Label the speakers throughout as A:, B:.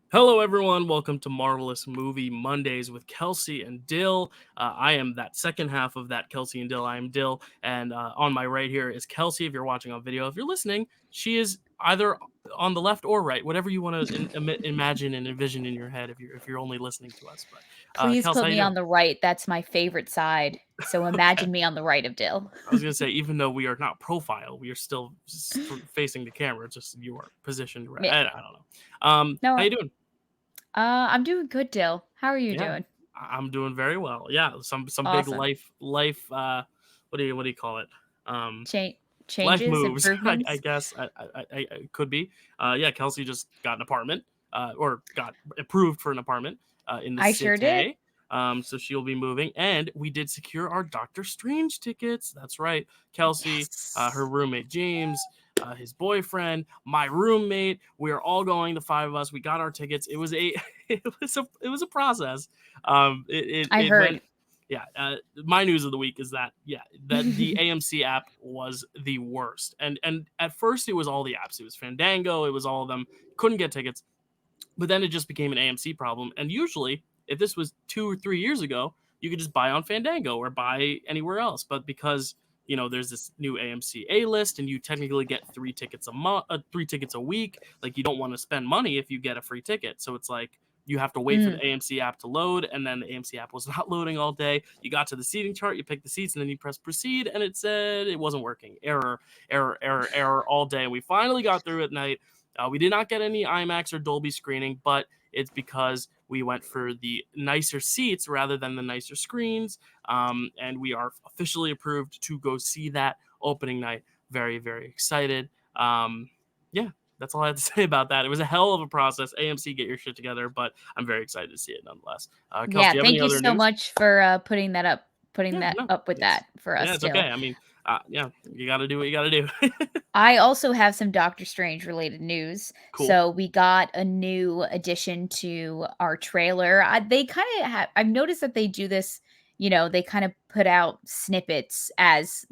A: Hello, everyone. Welcome to Marvel-ous Movie Mondays with Kelsey and Dill. I am that second half of that Kelsey and Dill. I am Dill, and on my right here is Kelsey. If you're watching on video, if you're listening, she is either on the left or right, whatever you want to imagine and envision in your head. If you're only listening to us, but
B: Please
A: Kelsey,
B: put
A: how you
B: me on
A: doing?
B: the right. That's my favorite side. So
A: Okay,
B: imagine me on the right of Dill.
A: I was gonna say even though we are not profile, we are still facing the camera. Just you are positioned.
B: Yeah.
A: I don't know. How
B: No,
A: you doing?
B: I'm doing good, Dill. How are you
A: Yeah,
B: doing?
A: I'm doing very well. Yeah, some big
B: Awesome.
A: life what do you call it? Um
B: Cha-
A: Life
B: changes,
A: moves, I
B: improvements?
A: guess. I could be. Yeah, Kelsey just got an apartment, or got approved for an apartment in the
B: I sure did.
A: city. So she'll be moving, and we did secure our Doctor Strange tickets. That's right, Kelsey, her
B: Yes.
A: roommate James, his boyfriend, my roommate. We are all going. The five of us. We got our tickets. It was a it was a process.
B: I
A: It went.
B: heard.
A: Yeah, my news of the week is that that the AMC app was the worst, and at first it was all the apps. It was Fandango, it was all of them. Couldn't get tickets, but then it just became an AMC problem. And usually, if this was 2 or 3 years ago, you could just buy on Fandango or buy anywhere else. But because there's this new AMC A list, and you technically get 3 tickets a month, 3 tickets a week. Like you don't want to spend money if you get a free ticket, so it's like you have to wait for
B: Mm.
A: the AMC app to load, and then the AMC app was not loading all day. You got to the seating chart, you pick the seats, and then you press proceed, and it said it wasn't working. Error, error, error, error all day. And we finally got through at night. We did not get any IMAX or Dolby screening, but it's because we went for the nicer seats rather than the nicer screens. And we are officially approved to go see that opening night. Very, very excited. Yeah, that's all I have to say about that. It was a hell of a process. AMC, get your shit together, but I'm very excited to see it nonetheless. Kelsey,
B: Yeah,
A: do you have any
B: thank you
A: other
B: so
A: news?
B: much for putting
A: Yeah,
B: that
A: no,
B: up with
A: it's
B: that for
A: yeah,
B: us
A: it's
B: still.
A: okay. I mean, yeah, you got to do what you got to do.
B: I also have some Doctor Strange related news.
A: Cool.
B: So we got a new addition to our trailer. They kind of have, I've noticed that they do this, they kind of put out snippets as,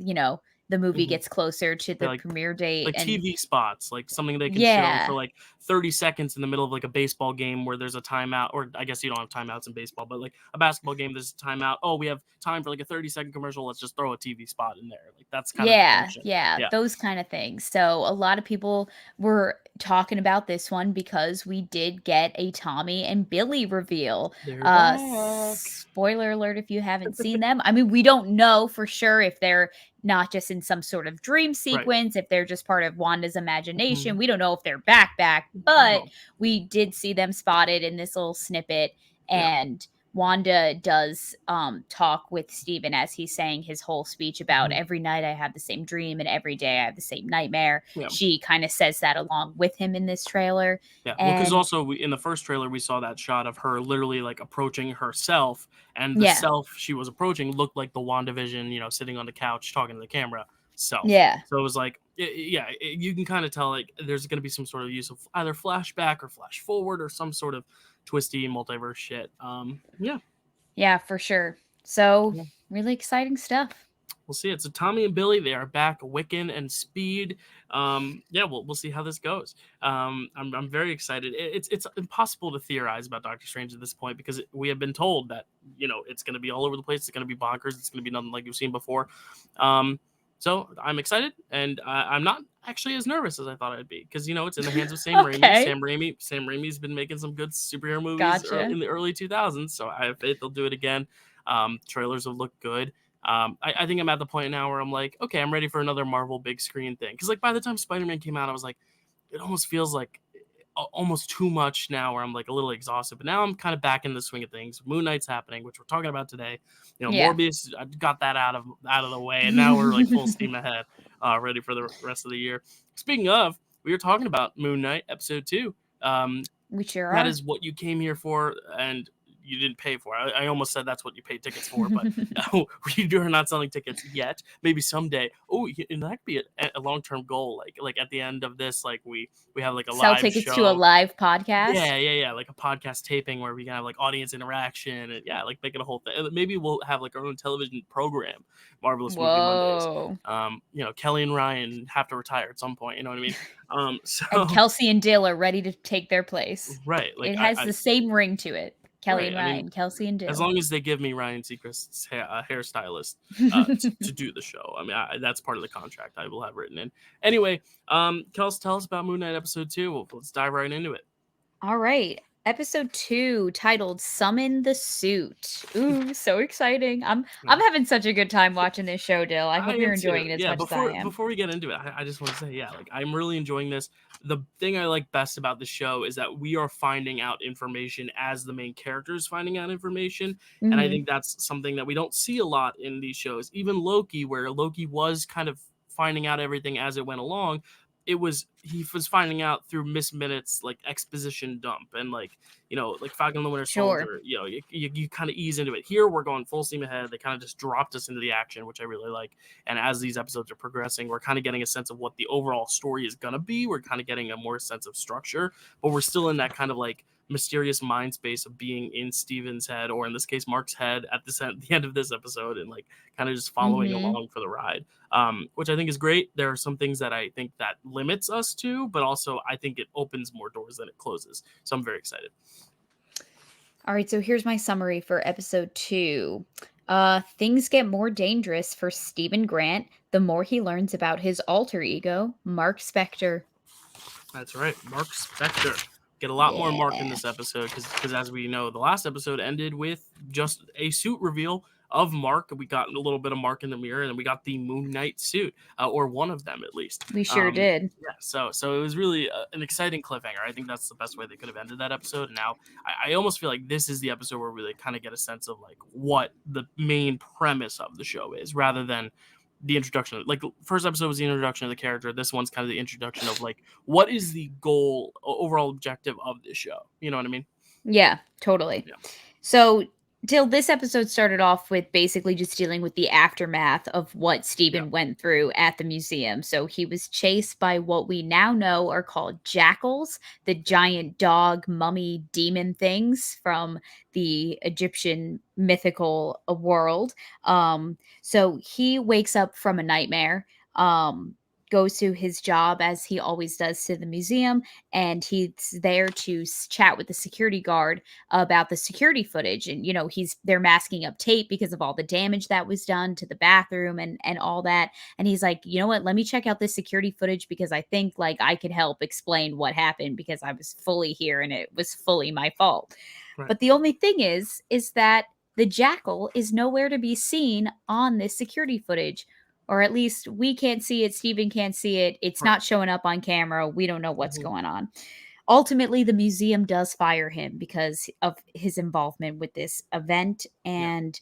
B: the movie
A: Mhm.
B: gets closer to
A: Yeah,
B: the premiere date.
A: like
B: And
A: TV spots, like something they can show for
B: yeah,
A: like 30 seconds in the middle of like a baseball game where there's a timeout, or I guess you don't have timeouts in baseball, but like a basketball game, there's a timeout. Oh, we have time for like a 30-second commercial. Let's just throw a TV spot in there. Like that's kind of the
B: yeah,
A: function.
B: yeah,
A: Yeah.
B: those kind of things. So a lot of people were talking about this one because we did get a Tommy and Billy reveal.
A: They're back.
B: Spoiler alert if you haven't seen them. I mean, we don't know for sure if they're not just in some sort of dream
A: Right.
B: sequence, if they're just part of Wanda's imagination.
A: Mhm.
B: We don't know if they're back, but
A: No.
B: we did see them spotted in this little snippet.
A: Yeah.
B: And Wanda does talk with Steven as he's saying his whole speech about
A: Mhm.
B: every night I have the same dream and every day I have the same nightmare.
A: Yeah.
B: She kind of says that along with him in this trailer.
A: Yeah, well, because
B: And
A: also in the first trailer we saw that shot of her literally like approaching herself, and the
B: yeah,
A: self she was approaching looked like the WandaVision, sitting on the couch talking to the camera self.
B: yeah,
A: So it was like, yeah, you can kind of tell like there's going to be some sort of use of either flashback or flash forward or some sort of twisty multiverse shit. Yeah,
B: yeah, for sure. So
A: yeah.
B: really exciting stuff.
A: We'll see it. So Tommy and Billy, they are back. Wiccan and Speed. Yeah, we'll see how this goes. I'm very excited. It's impossible to theorize about Doctor Strange at this point because we have been told that it's going to be all over the place. It's going to be bonkers. It's going to be nothing like you've seen before. Um, so I'm excited, and I'm not actually as nervous as I thought I'd be because it's in the hands of Sam Raimi.
B: Okay,
A: Sam Raimi's been making some good superhero movies
B: gotcha.
A: in the early 2000s, so I have faith they'll do it again. Trailers have looked good. I think I'm at the point now where I'm like, okay, I'm ready for another Marvel big screen thing. Because like by the time Spider-Man came out, I was like, it almost feels like almost too much now, where I'm like a little exhausted. But now I'm kind of back in the swing of things. Moon Knight's happening, which we're talking about today.
B: Yeah.
A: Morbius, I got that out of the way, and now we're like full steam ahead, ready for the rest of the year. Speaking of, we were talking about Moon Knight episode 2.
B: We sure
A: That
B: are.
A: is what you came here for, and you didn't pay for. I almost said that's what you paid tickets for, but no, we are not selling tickets yet. Maybe someday. Oh, and that could be a long-term goal. Like at the end of this, like we have like a
B: Sell
A: live
B: tickets to a
A: show.
B: live podcast.
A: Yeah, like a podcast taping where we can have like audience interaction and like make it a whole thing. And maybe we'll have like our own television program, Marvel-ous Movie Mondays.
B: Whoa.
A: Kelly and Ryan have to retire at some point. You know what I mean?
B: And
A: So
B: Kelsey and Dill are ready to take their place.
A: right, like
B: It has the same ring to it. Kelly and
A: I mean,
B: Ryan, Kelsey and
A: as
B: Dill.
A: long as they give me Ryan Seacrest's hairstylist to do the show. I mean, that's part of the contract I will have written in. Anyway, Kels, tell us about Moon Knight episode 2. Let's dive right into it.
B: All right. Episode 2, titled Summon the Suit. Ooh, so exciting. I'm having such a good time watching this show, Dill. I hope you're enjoying it as much as I am.
A: Before we get into it, I just want to say, like I'm really enjoying this. The thing I like best about the show is that we are finding out information as the main characters finding out information. And I think that's something that we don't see a lot in these shows. Even Loki, where Loki was kind of finding out everything as it went along. He was finding out through Miss Minute's like exposition dump and like Falcon and the Winter Soldier. You kind of ease into it. Here we're going full steam ahead. They kind of just dropped us into the action, which I really like. And as these episodes are progressing, we're kind of getting a sense of what the overall story is gonna be. We're kind of getting a more sense of structure, but we're still in that kind of like mysterious mind space of being in Steven's head, or in this case Mark's head at the end of this episode, and like kind of just following along for the ride, which I think is great. There are some things that I think that limits us to, but also I think it opens more doors than it closes, so I'm very excited.
B: All right, so here's my summary for episode 2. Things get more dangerous for Stephen Grant the more he learns about his alter ego, Mark Spector.
A: That's right, Mark Spector. Get a lot more Mark in this episode because as we know, the last episode ended with just a suit reveal of Mark. We got a little bit of Mark in the mirror, and then we got the Moon Knight suit, or one of them at least.
B: We sure did.
A: Yeah, so it was really an exciting cliffhanger. I think that's the best way they could have ended that episode. And now I almost feel like this is the episode where we really kind of get a sense of like what the main premise of the show is, rather than the introduction. Like first episode was the introduction of the character. This one's kind of the introduction of like what is the goal, overall objective of this show. You know what I mean?
B: Yeah, totally.
A: Yeah.
B: So Dill, this episode started off with basically just dealing with the aftermath of what Stephen went through at the museum. So he was chased by what we now know are called jackals, the giant dog mummy demon things from the Egyptian mythical world. So he wakes up from a nightmare, goes to his job as he always does to the museum, and he's there to chat with the security guard about the security footage. And they're masking up tape because of all the damage that was done to the bathroom and all that. And he's like, you know what, let me check out this security footage because I think like I could help explain what happened, because I was fully here and it was fully my fault. Right. But the only thing is that the jackal is nowhere to be seen on this security footage. Or at least we can't see it. Stephen can't see it. It's not showing up on camera. We don't know what's going on. Ultimately, the museum does fire him because of his involvement with this event. And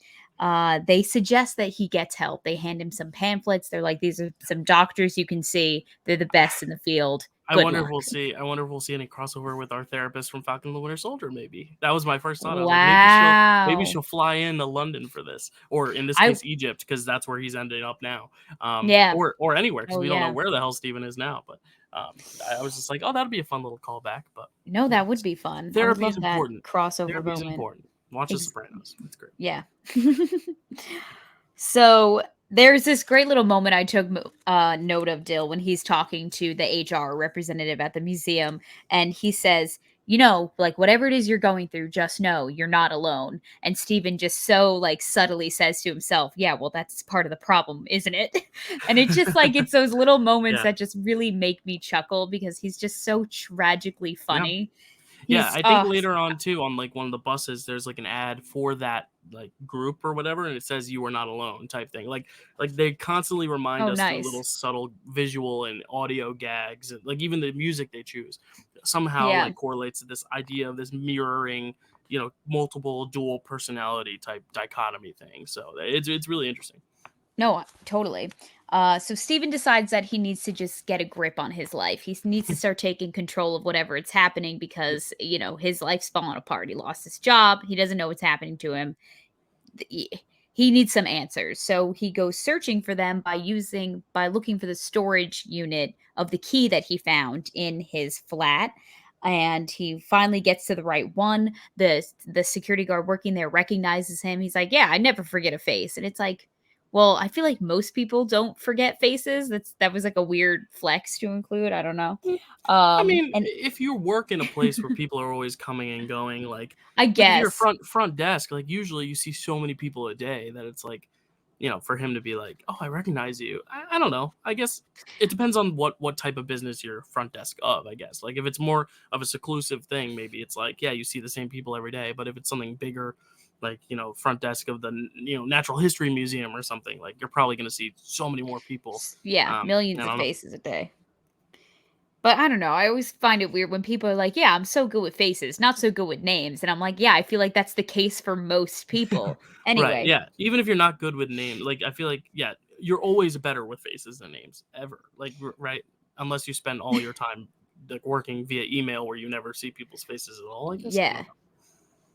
B: they suggest that he gets help. They hand him some pamphlets. They're like, these are some doctors you can see. They're the best in the field.
A: I wonder if we'll see any crossover with our therapist from Falcon and the Winter Soldier. Maybe that was my first thought. I was like, maybe she'll fly into London for this, or in this case, Egypt, because that's where he's ending up now. Or anywhere, because we don't know where the hell Steven is now. But I was just like, oh, that'd be a fun little callback. But
B: no, that would be fun.
A: Therapy is important.
B: Crossover
A: Therapy is
B: moment.
A: important. Watch The Sopranos. It's great.
B: Yeah. So there's this great little moment I took note of, Dill, when he's talking to the HR representative at the museum, and he says, like whatever it is you're going through, just know you're not alone. And Stephen just so like subtly says to himself, yeah, well, that's part of the problem, isn't it? And it's just like, it's those little moments that just really make me chuckle because he's just so tragically funny.
A: Yeah, I think later on too, on like one of the buses, there's like an ad for that like group or whatever, and it says "You are not alone" type thing. Like they constantly remind us through little subtle visual and audio gags, and like even the music they choose somehow like correlates to this idea of this mirroring, multiple dual personality type dichotomy thing. So it's really interesting.
B: No, totally. So Steven decides that he needs to just get a grip on his life. He needs to start taking control of whatever it's happening
A: Yeah.
B: because, his life's falling apart. He lost his job. He doesn't know what's happening to him. he he needs some answers. So he goes searching for them by looking for the storage unit of the key that he found in his flat. And he finally gets to the right one. The security guard working there recognizes him. He's like, "Yeah, I never forget a face." And it's like, well, I feel like most people don't forget faces. That was like a weird flex to include. I don't know.
A: I mean,
B: And
A: if you work in a place where people are always coming and going,
B: I
A: like if you're
B: guess,
A: front desk, like usually you see so many people a day that it's like, for him to be like, oh, I recognize you. I don't know. I guess it depends on what type of business you're front desk of. I guess like if it's more of a seclusive thing, maybe it's like yeah, you see the same people every day. But if it's something bigger, like front desk of the Natural History Museum or something, like you're probably going to see so many more people.
B: yeah,
A: I
B: millions of
A: don't know.
B: faces a day. But I don't know, I always find it weird when people are like, "Yeah, I'm so good with faces, not so good with names." And I'm like, "Yeah, I feel like that's the case for most people."
A: Right,
B: Anyway,
A: yeah. Even if you're not good with names, like I feel like yeah, you're always better with faces than names ever. Like right, unless you spend all your time like working via email where you never see people's faces at all. I guess I
B: yeah.
A: don't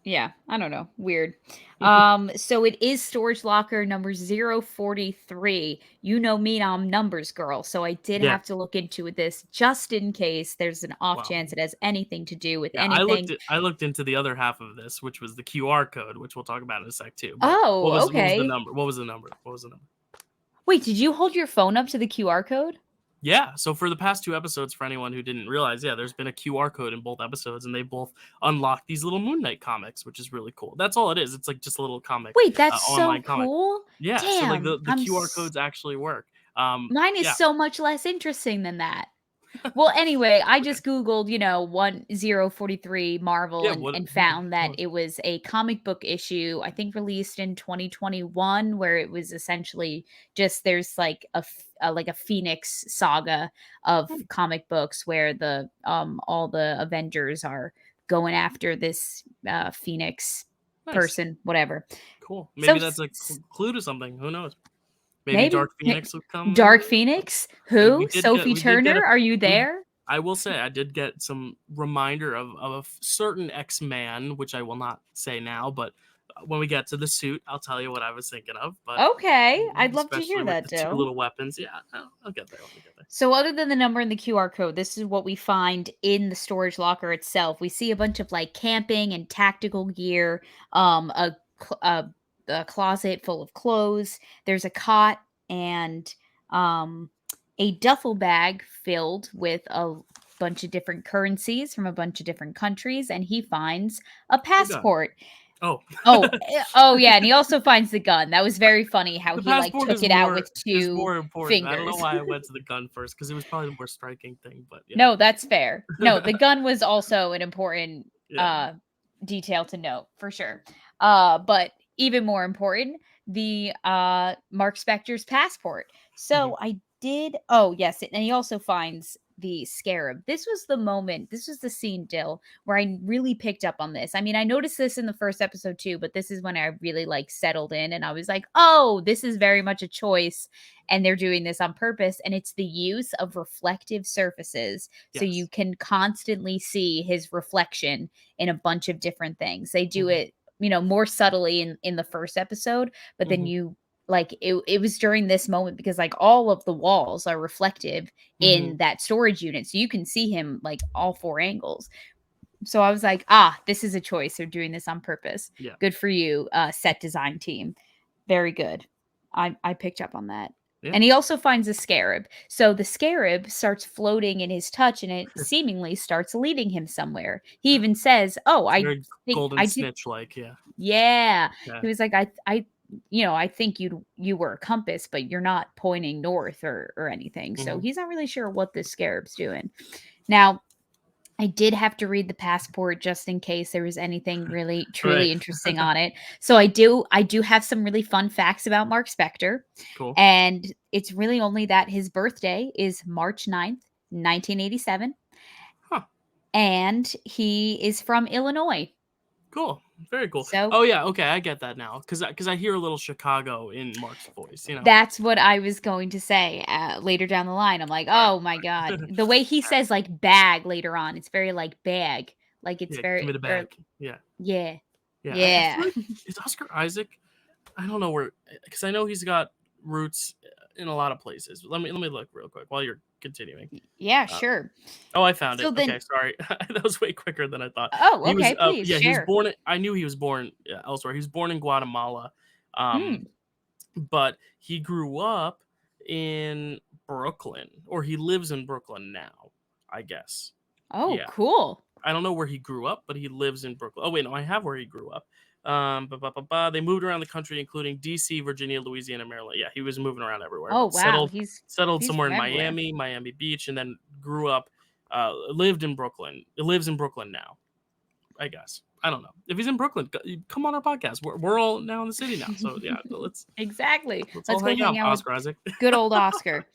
B: Yeah, I don't know, weird.
A: know.
B: So it is storage locker number 043. You know me, I'm numbers girl, so I did
A: Yeah.
B: have to look into this just in case there's an off
A: Well,
B: chance it has anything to do with
A: yeah.
B: anything.
A: I looked into the other half of this, which was the QR code, which we'll talk about in a sec too. But
B: Oh,
A: what was the
B: okay.
A: number? What was the number? What was the number?
B: Wait, did you hold your phone up to the QR code?
A: Yeah, so for the past 2 episodes, for anyone who didn't realize, yeah, there's been a QR code in both episodes, and they both unlock these little Moon Knight comics, which is really cool. That's all it is. It's like just a little comic,
B: Wait, that's so
A: online comic.
B: cool.
A: Yeah, so like
B: Damn,
A: the QR codes actually work.
B: mine is
A: Yeah,
B: so much less interesting than that. Well, anyway, I
A: okay,
B: just Googled, 1043 Marvel
A: yeah,
B: and
A: yeah,
B: found that it was a comic book issue, I think released in 2021, where it was essentially just there's like like a Phoenix saga of
A: hmm,
B: comic books where all the Avengers are going after this Phoenix
A: nice,
B: person, whatever.
A: cool.
B: So
A: Maybe that's a clue to something. Who knows? Maybe
B: maybe
A: Dark Phoenix will come
B: Dark
A: in.
B: Phoenix?
A: We
B: Who?
A: did get
B: Sophie Turner? Are you
A: we
B: there?
A: I will say I did get some reminder of a certain X-Man, which I will not say now, but when we get to the suit, I'll tell you what I was thinking of. But
B: Okay, I'd love to hear
A: especially with
B: that,
A: the two
B: Dill.
A: little weapons, yeah, I'll get there. Let me get there.
B: So, other than the number and the QR code, this is what we find in the storage locker itself. We see a bunch of like camping and tactical gear, cl- a, a closet full of clothes. There's a cot and um, a duffel bag filled with a bunch of different currencies from a bunch of different countries. And he finds a
A: The gun.
B: passport.
A: Oh,
B: Oh, yeah, and he also finds the gun. That was very funny how
A: the
B: he, like,
A: passport
B: took it out with
A: is
B: 2
A: more important. I don't know
B: fingers.
A: why I went to the gun first because it was probably the more striking thing. But
B: No, that's fair. No, the
A: yeah,
B: gun was also an important,
A: yeah.
B: detail to note, for sure. But even more important, the, Mark Spector's passport.
A: Hmm.
B: So I did oh, yes, and he also finds the scarab. This was the scene, Dill, where I really picked up on this. I mean, I noticed this in the first episode too, but this is when I really, like, settled in and I was like, "Oh, this is very much a choice and they're doing this on purpose." And it's the use of reflective surfaces so you
A: Yes.
B: can constantly see his reflection in a bunch of different things. They do
A: Hmm.
B: it, more subtly in the first episode, but then
A: Hmm.
B: you like it was during this moment because like all of the walls are reflective
A: Hmm.
B: in that storage unit, so you can see him like all 4 angles. So I was like, ah, this is a choice. They're doing this on purpose.
A: Yeah.
B: Good for you, set design team. Very good. I picked up on that.
A: Yeah.
B: And he also finds a scarab. So the scarab starts floating in his touch and it seemingly starts leading him somewhere. He even says, "Oh,
A: It's very
B: think
A: golden
B: I did."
A: snitch like. Yeah.
B: Yeah.
A: Yeah.
B: He was like, I think you were a compass, but you're not pointing north or anything." So
A: Hmm.
B: he's not really sure what this scarab's doing. Now, I did have to read the passport just in case there was anything really truly
A: Right.
B: interesting on it. So I do have some really fun facts about Mark Spector,
A: Cool.
B: and it's really only that his birthday is March 9th, 1987,
A: Huh.
B: and he is from Illinois.
A: Cool. Very cool.
B: So
A: Oh yeah, okay, I get that now because I hear a little Chicago in Mark's voice.
B: that's what I was going to say later down the line. I'm like,
A: Right.
B: oh my god, the way he says like bag later on, it's very like bag, like it's
A: Yeah, give
B: very
A: me the
B: or
A: bag. Yeah,
B: yeah,
A: yeah. I
B: yeah.
A: feel like is Oscar Isaac. I don't know where because I know he's got roots in a lot of places. Let me look real quick while you're continuing.
B: Yeah,
A: Uh,
B: sure.
A: oh, I found
B: So
A: it.
B: then
A: Okay, sorry, that was way quicker than I thought.
B: oh,
A: He was
B: okay, please
A: yeah he was
B: share.
A: born. I knew he was born elsewhere. He was born in Guatemala. Um,
B: Mm.
A: but he grew up in Brooklyn, or he lives in Brooklyn now, I guess.
B: Oh,
A: Yeah.
B: cool.
A: I don't know where he grew up, but he lives in Brooklyn. Oh, wait, no, I have where he grew up. They moved around the country, including DC, Virginia, Louisiana, Maryland. Yeah, he was moving around everywhere,
B: Oh,
A: but
B: wow.
A: settled
B: He's
A: somewhere
B: from
A: in
B: everywhere.
A: Miami Beach, and then grew up, lived in Brooklyn. Lives in Brooklyn now, I guess. I don't know if he's in Brooklyn. Come on our podcast. We're all now in the city now, so yeah,
B: Exactly.
A: let's
B: Let's
A: all
B: go
A: hang
B: hang
A: out,
B: out with
A: Oscar Isaac.
B: good old Oscar.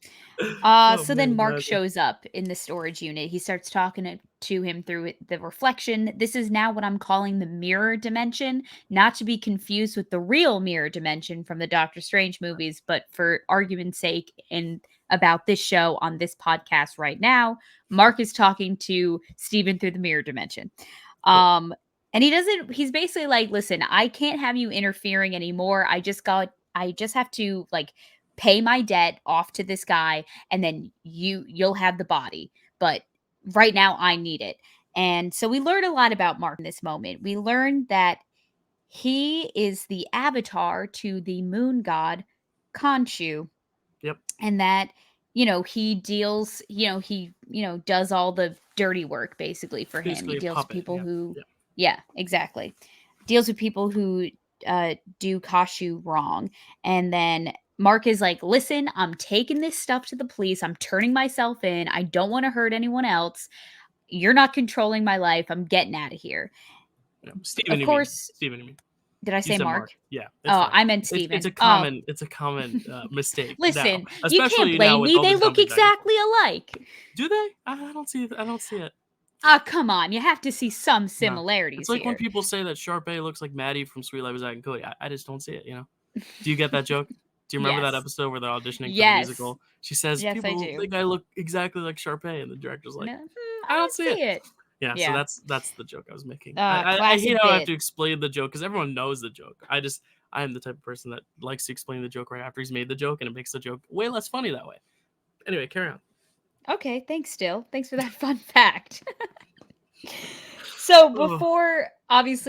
A: Oh
B: So then
A: man,
B: Mark
A: imagine.
B: shows up in the storage unit. He starts talking to him through the reflection. This is now what I'm calling the mirror dimension, not to be confused with the real mirror dimension from the Doctor Strange movies, but for argument's sake and about this show on this podcast right now, Mark is talking to Steven through the mirror dimension.
A: Cool.
B: Um and he's basically like, "Listen, I can't have you interfering anymore. I just have to like pay my debt off to this guy and then you'll have the body. But right now I need it." And so we learn a lot about Mark in this moment. We learn that he is the avatar to the moon god Khonshu,
A: Yep.
B: and that he deals, does all the dirty work basically for him. He
A: Basically a
B: deals with
A: puppet.
B: people
A: Yeah.
B: who,
A: Yeah.
B: yeah, exactly, deals with people who do Kashu wrong. And then Mark is like, "Listen, I'm taking this stuff to the police. I'm turning myself in. I don't want to hurt anyone else. You're not controlling my life. I'm getting out of here."
A: Yeah. Steven,
B: Of
A: you mean?
B: course.
A: Steven, you mean?
B: Did I
A: You
B: say
A: said
B: Mark?
A: Mark. Yeah, it's
B: Oh,
A: fine.
B: I meant
A: It's
B: Steven.
A: a
B: Oh,
A: common mistake now,
B: listen, you can't
A: especially now
B: blame
A: with
B: me.
A: all
B: They
A: the
B: look
A: jumping back and forth.
B: exactly alike.
A: Do they? I don't see it. I don't see it.
B: Come on. You have to see some
A: No. It's
B: similarities
A: like when
B: here.
A: people say that Sharpay looks like Maddie from Sweet Life of Zack and Cody. I just don't see it. Do you get that joke? Do you remember that
B: Yes.
A: episode where they're auditioning for the
B: Yes.
A: musical? She says
B: Yes, I
A: people
B: do.
A: think I look exactly like Sharpay, and the director's like,
B: No,
A: I
B: I
A: don't
B: don't
A: see it.
B: see it.
A: Yeah, so
B: Yeah.
A: that's the joke I was making. I hate
B: Classic
A: how I have
B: bit.
A: to explain the joke because everyone knows the joke. I am the type of person that likes to explain the joke right after he's made the joke, and it makes the joke way less funny that way. Anyway, carry on.
B: Okay, thanks, Dill. Thanks for that fun fact. So
A: Oh,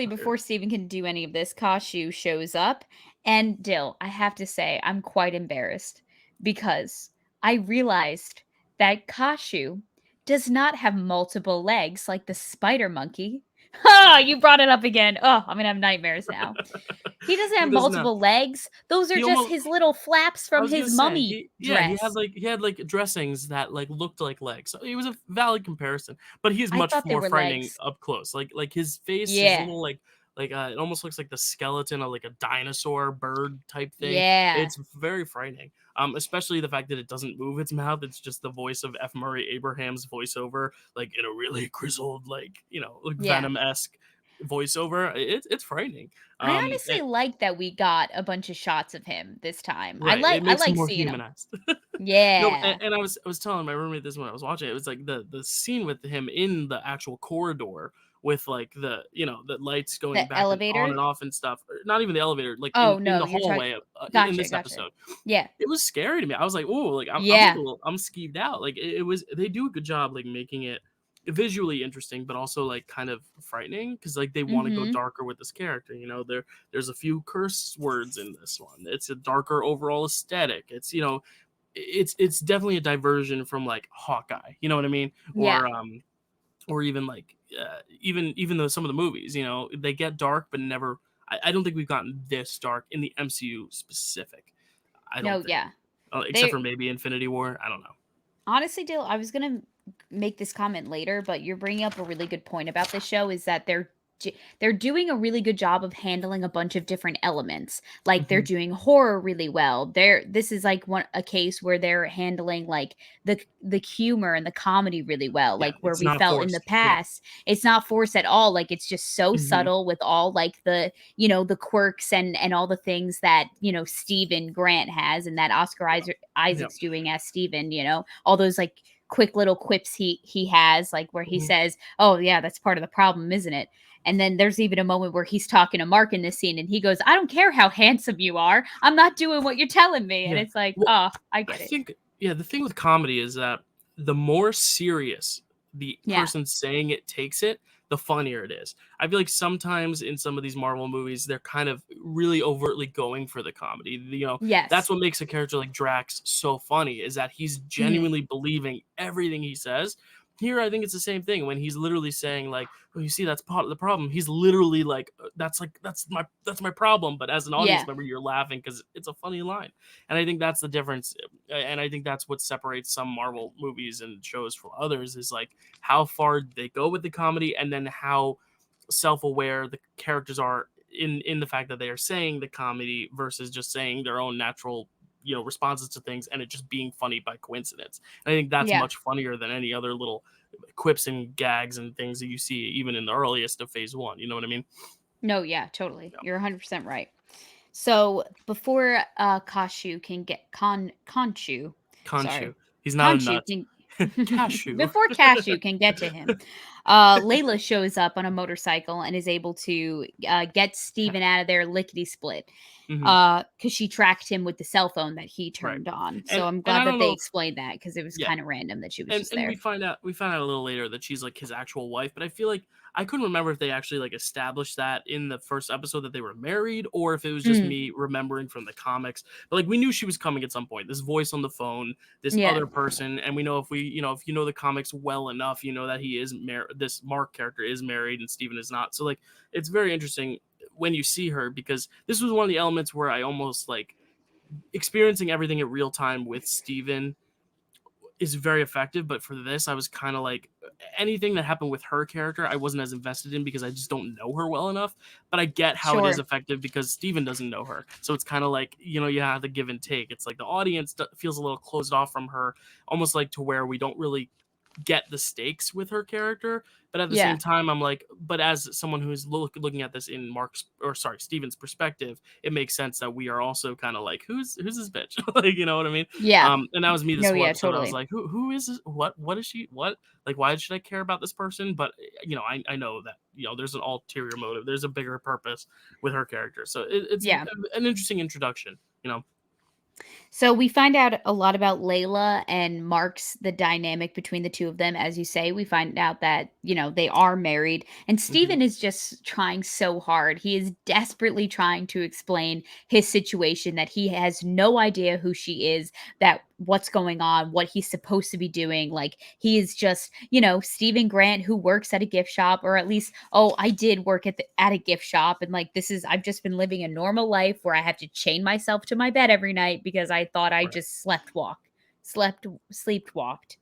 B: before Steven can do any of this, Kashu shows up. And Dill, I have to say, I'm quite embarrassed because I realized that Kashu does not have multiple legs like the spider monkey. Ha! You brought it up again. Oh, I'm gonna have nightmares now. He doesn't
A: he
B: have
A: doesn't have.
B: multiple legs. Those are
A: He
B: just
A: almost.
B: his little flaps
A: I
B: from
A: was gonna
B: his
A: say
B: mummy
A: he had
B: dress.
A: dressings that like looked like legs. So it was a valid comparison, but he's
B: I
A: much
B: thought they
A: more
B: were
A: frightening
B: legs.
A: up close. Like his face, his
B: Yeah.
A: little it almost looks like the skeleton of like a dinosaur bird type thing.
B: Yeah.
A: It's very frightening. Especially the fact that it doesn't move its mouth. It's just the voice of F. Murray Abraham's voiceover, like in a really grizzled, like
B: Yeah.
A: Venom esque voiceover. It's frightening.
B: I
A: Um,
B: honestly like that we got a bunch of shots of him this time.
A: right. It
B: I
A: makes him
B: like
A: more
B: seeing him.
A: humanized. No,
B: Yeah.
A: and I was telling my roommate this when I was watching it. It was like the scene with him in the actual corridor with like the lights going
B: The
A: back and on
B: elevator?
A: and off and stuff. Or not even the elevator, like
B: Oh,
A: in
B: no,
A: the
B: you're talking.
A: hallway in
B: Gotcha,
A: this
B: gotcha.
A: episode.
B: Yeah.
A: It was scary to me. I was like, oh, like I'm like
B: Yeah.
A: I'm skeeved out. Like it was they do a good job like making it visually interesting, but also like kind of frightening because like they want to go
B: Mhm.
A: darker with this character. There's a few curse words in this one. It's a darker overall aesthetic. It's definitely a diversion from like Hawkeye. You know what I mean?
B: Yeah.
A: Or even like even though some of the movies, they get dark, but never. I don't think we've gotten this dark in the MCU specific. I
B: No,
A: don't think,
B: yeah.
A: except
B: They
A: for maybe Infinity War. I don't know.
B: honestly, Dill, I was gonna make this comment later, but you're bringing up a really good point about this show is that they're they're doing a really good job of handling a bunch of different elements. Like they're
A: Hmm.
B: doing horror really well. This is like a case where they're handling like the humor and the comedy really well.
A: Yeah,
B: Like where
A: it's
B: we
A: not
B: felt in the
A: forced. Yeah.
B: past, it's not forced at all. Like it's just so
A: Hmm.
B: subtle with all like the quirks and all the things that Stephen Grant has and that
A: Yeah.
B: Isaac's doing as Stephen. All those like quick little quips he has, like where he
A: Hmm.
B: says, "Oh yeah, that's part of the problem, isn't it?" And then there's even a moment where he's talking to Mark in this scene and he goes, "I don't care how handsome you are. I'm not doing what you're telling me." And
A: Yeah.
B: it's like,
A: Well,
B: "Oh, I
A: I
B: get it."
A: think, yeah, the thing with comedy is that the more serious the
B: Yeah.
A: person saying it takes it, the funnier it is. I feel like sometimes in some of these Marvel movies, they're kind of really overtly going for the comedy. That's
B: Yes.
A: what makes a character like Drax so funny, is that he's
B: Mhm.
A: genuinely believing everything he says. Here, I think it's the same thing when he's literally saying like, "Oh, you see, that's part of the problem." He's literally like that's my problem." But as an audience
B: Yeah.
A: member, you're laughing because it's a funny line, and I think that's the difference. And I think that's what separates some Marvel movies and shows from others is like how far they go with the comedy, and then how self-aware the characters are in the fact that they are saying the comedy versus just saying their own natural responses to things and it just being funny by coincidence. And I think that's
B: Yeah.
A: much funnier than any other little quips and gags and things that you see even in the earliest of phase one. You know what I mean?
B: No, yeah, totally.
A: Yeah.
B: You're 100% right. So before Kashu can get Conchu,
A: Conchu.
B: sorry,
A: He's not a
B: Conchu
A: nut.
B: can
A: Cashew.
B: before Cashew can get to him, Layla shows up on a motorcycle and is able to get Steven out of there lickety split.
A: Hmm.
B: Because she tracked him with the cell phone that he
A: Right.
B: turned on. So I'm
A: And
B: glad
A: I don't
B: that
A: know
B: they
A: if,
B: explained that because it was
A: yeah,
B: kind of random that she was
A: and
B: just
A: and
B: there.
A: we find out a little later that she's like his actual wife, but I feel like I couldn't remember if they actually like established that in the first episode that they were married or if it was just
B: Mm,
A: me remembering from the comics. But like we knew she was coming at some point. This voice on the phone, this
B: yeah,
A: other person, and we know if you know the comics well enough, you know that he is married. This Mark character is married and Steven is not. So like it's very interesting when you see her because this was one of the elements where I almost like experiencing everything in real time with Steven is very effective, but for this, I was kind of like anything that happened with her character, I wasn't as invested in because I just don't know her well enough. But I get how it is
B: sure.
A: effective because Steven doesn't know her. So it's kind of like, you have to give and take. It's like the audience feels a little closed off from her, almost like to where we don't really get the stakes with her character. But at the
B: Yeah,
A: same time, I'm like, but as someone who's looking at this in Steven's perspective, it makes sense that we are also kind of like, who's this bitch? Like, you know what I mean?
B: yeah.
A: And that was me this
B: No,
A: whole
B: yeah,
A: episode. I was
B: totally.
A: like, who is this? What is she? What? Like, why should I care about this person? But I know that there's an ulterior motive. There's a bigger purpose with her character. So it's
B: Yeah.
A: an interesting introduction.
B: So we find out a lot about Layla and Mark's the dynamic between the two of them. As you say, we find out that, they are married. And
A: Hmm.
B: Steven is just trying so hard. He is desperately trying to explain his situation that he has no idea who she is, that what's going on, what he's supposed to be doing. Like he is just, Stephen Grant who works at a gift shop, or at least, oh, I did work at a gift shop, and like I've just been living a normal life where I have to chain myself to my bed every night because I thought I
A: Right.
B: just sleepwalked, sleepwalked.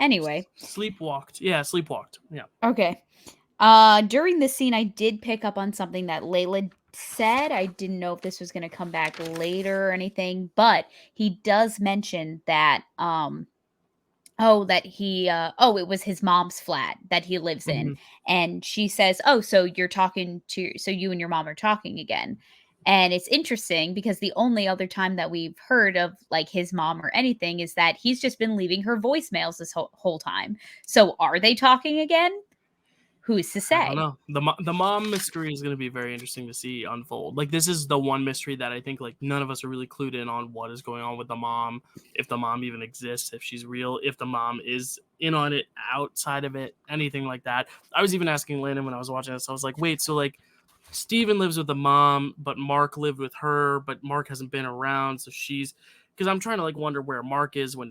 B: Anyway,
A: Sleepwalked. Yeah, sleepwalked. Yeah.
B: okay. During this scene, I did pick up on something that Layla said. I didn't know if this was going to come back later or anything, but he does mention that oh, that it was his mom's flat that he lives in,
A: Hmm.
B: and she says, "Oh, so you and your mom are talking again." And it's interesting because the only other time that we've heard of like his mom or anything is that he's just been leaving her voicemails this whole time. So are they talking again? Who's to
A: I don't
B: say?
A: know. The mom mystery is going to be very interesting to see unfold. Like this is the one mystery that I think like none of us are really clued in on what is going on with the mom, if the mom even exists, if she's real, if the mom is in on it, outside of it, anything like that. I was even asking Landon when I was watching this. I was like, wait, so like Steven lives with the mom, but Mark lived with her, but Mark hasn't been around, so she's because I'm trying to like wonder where Mark is when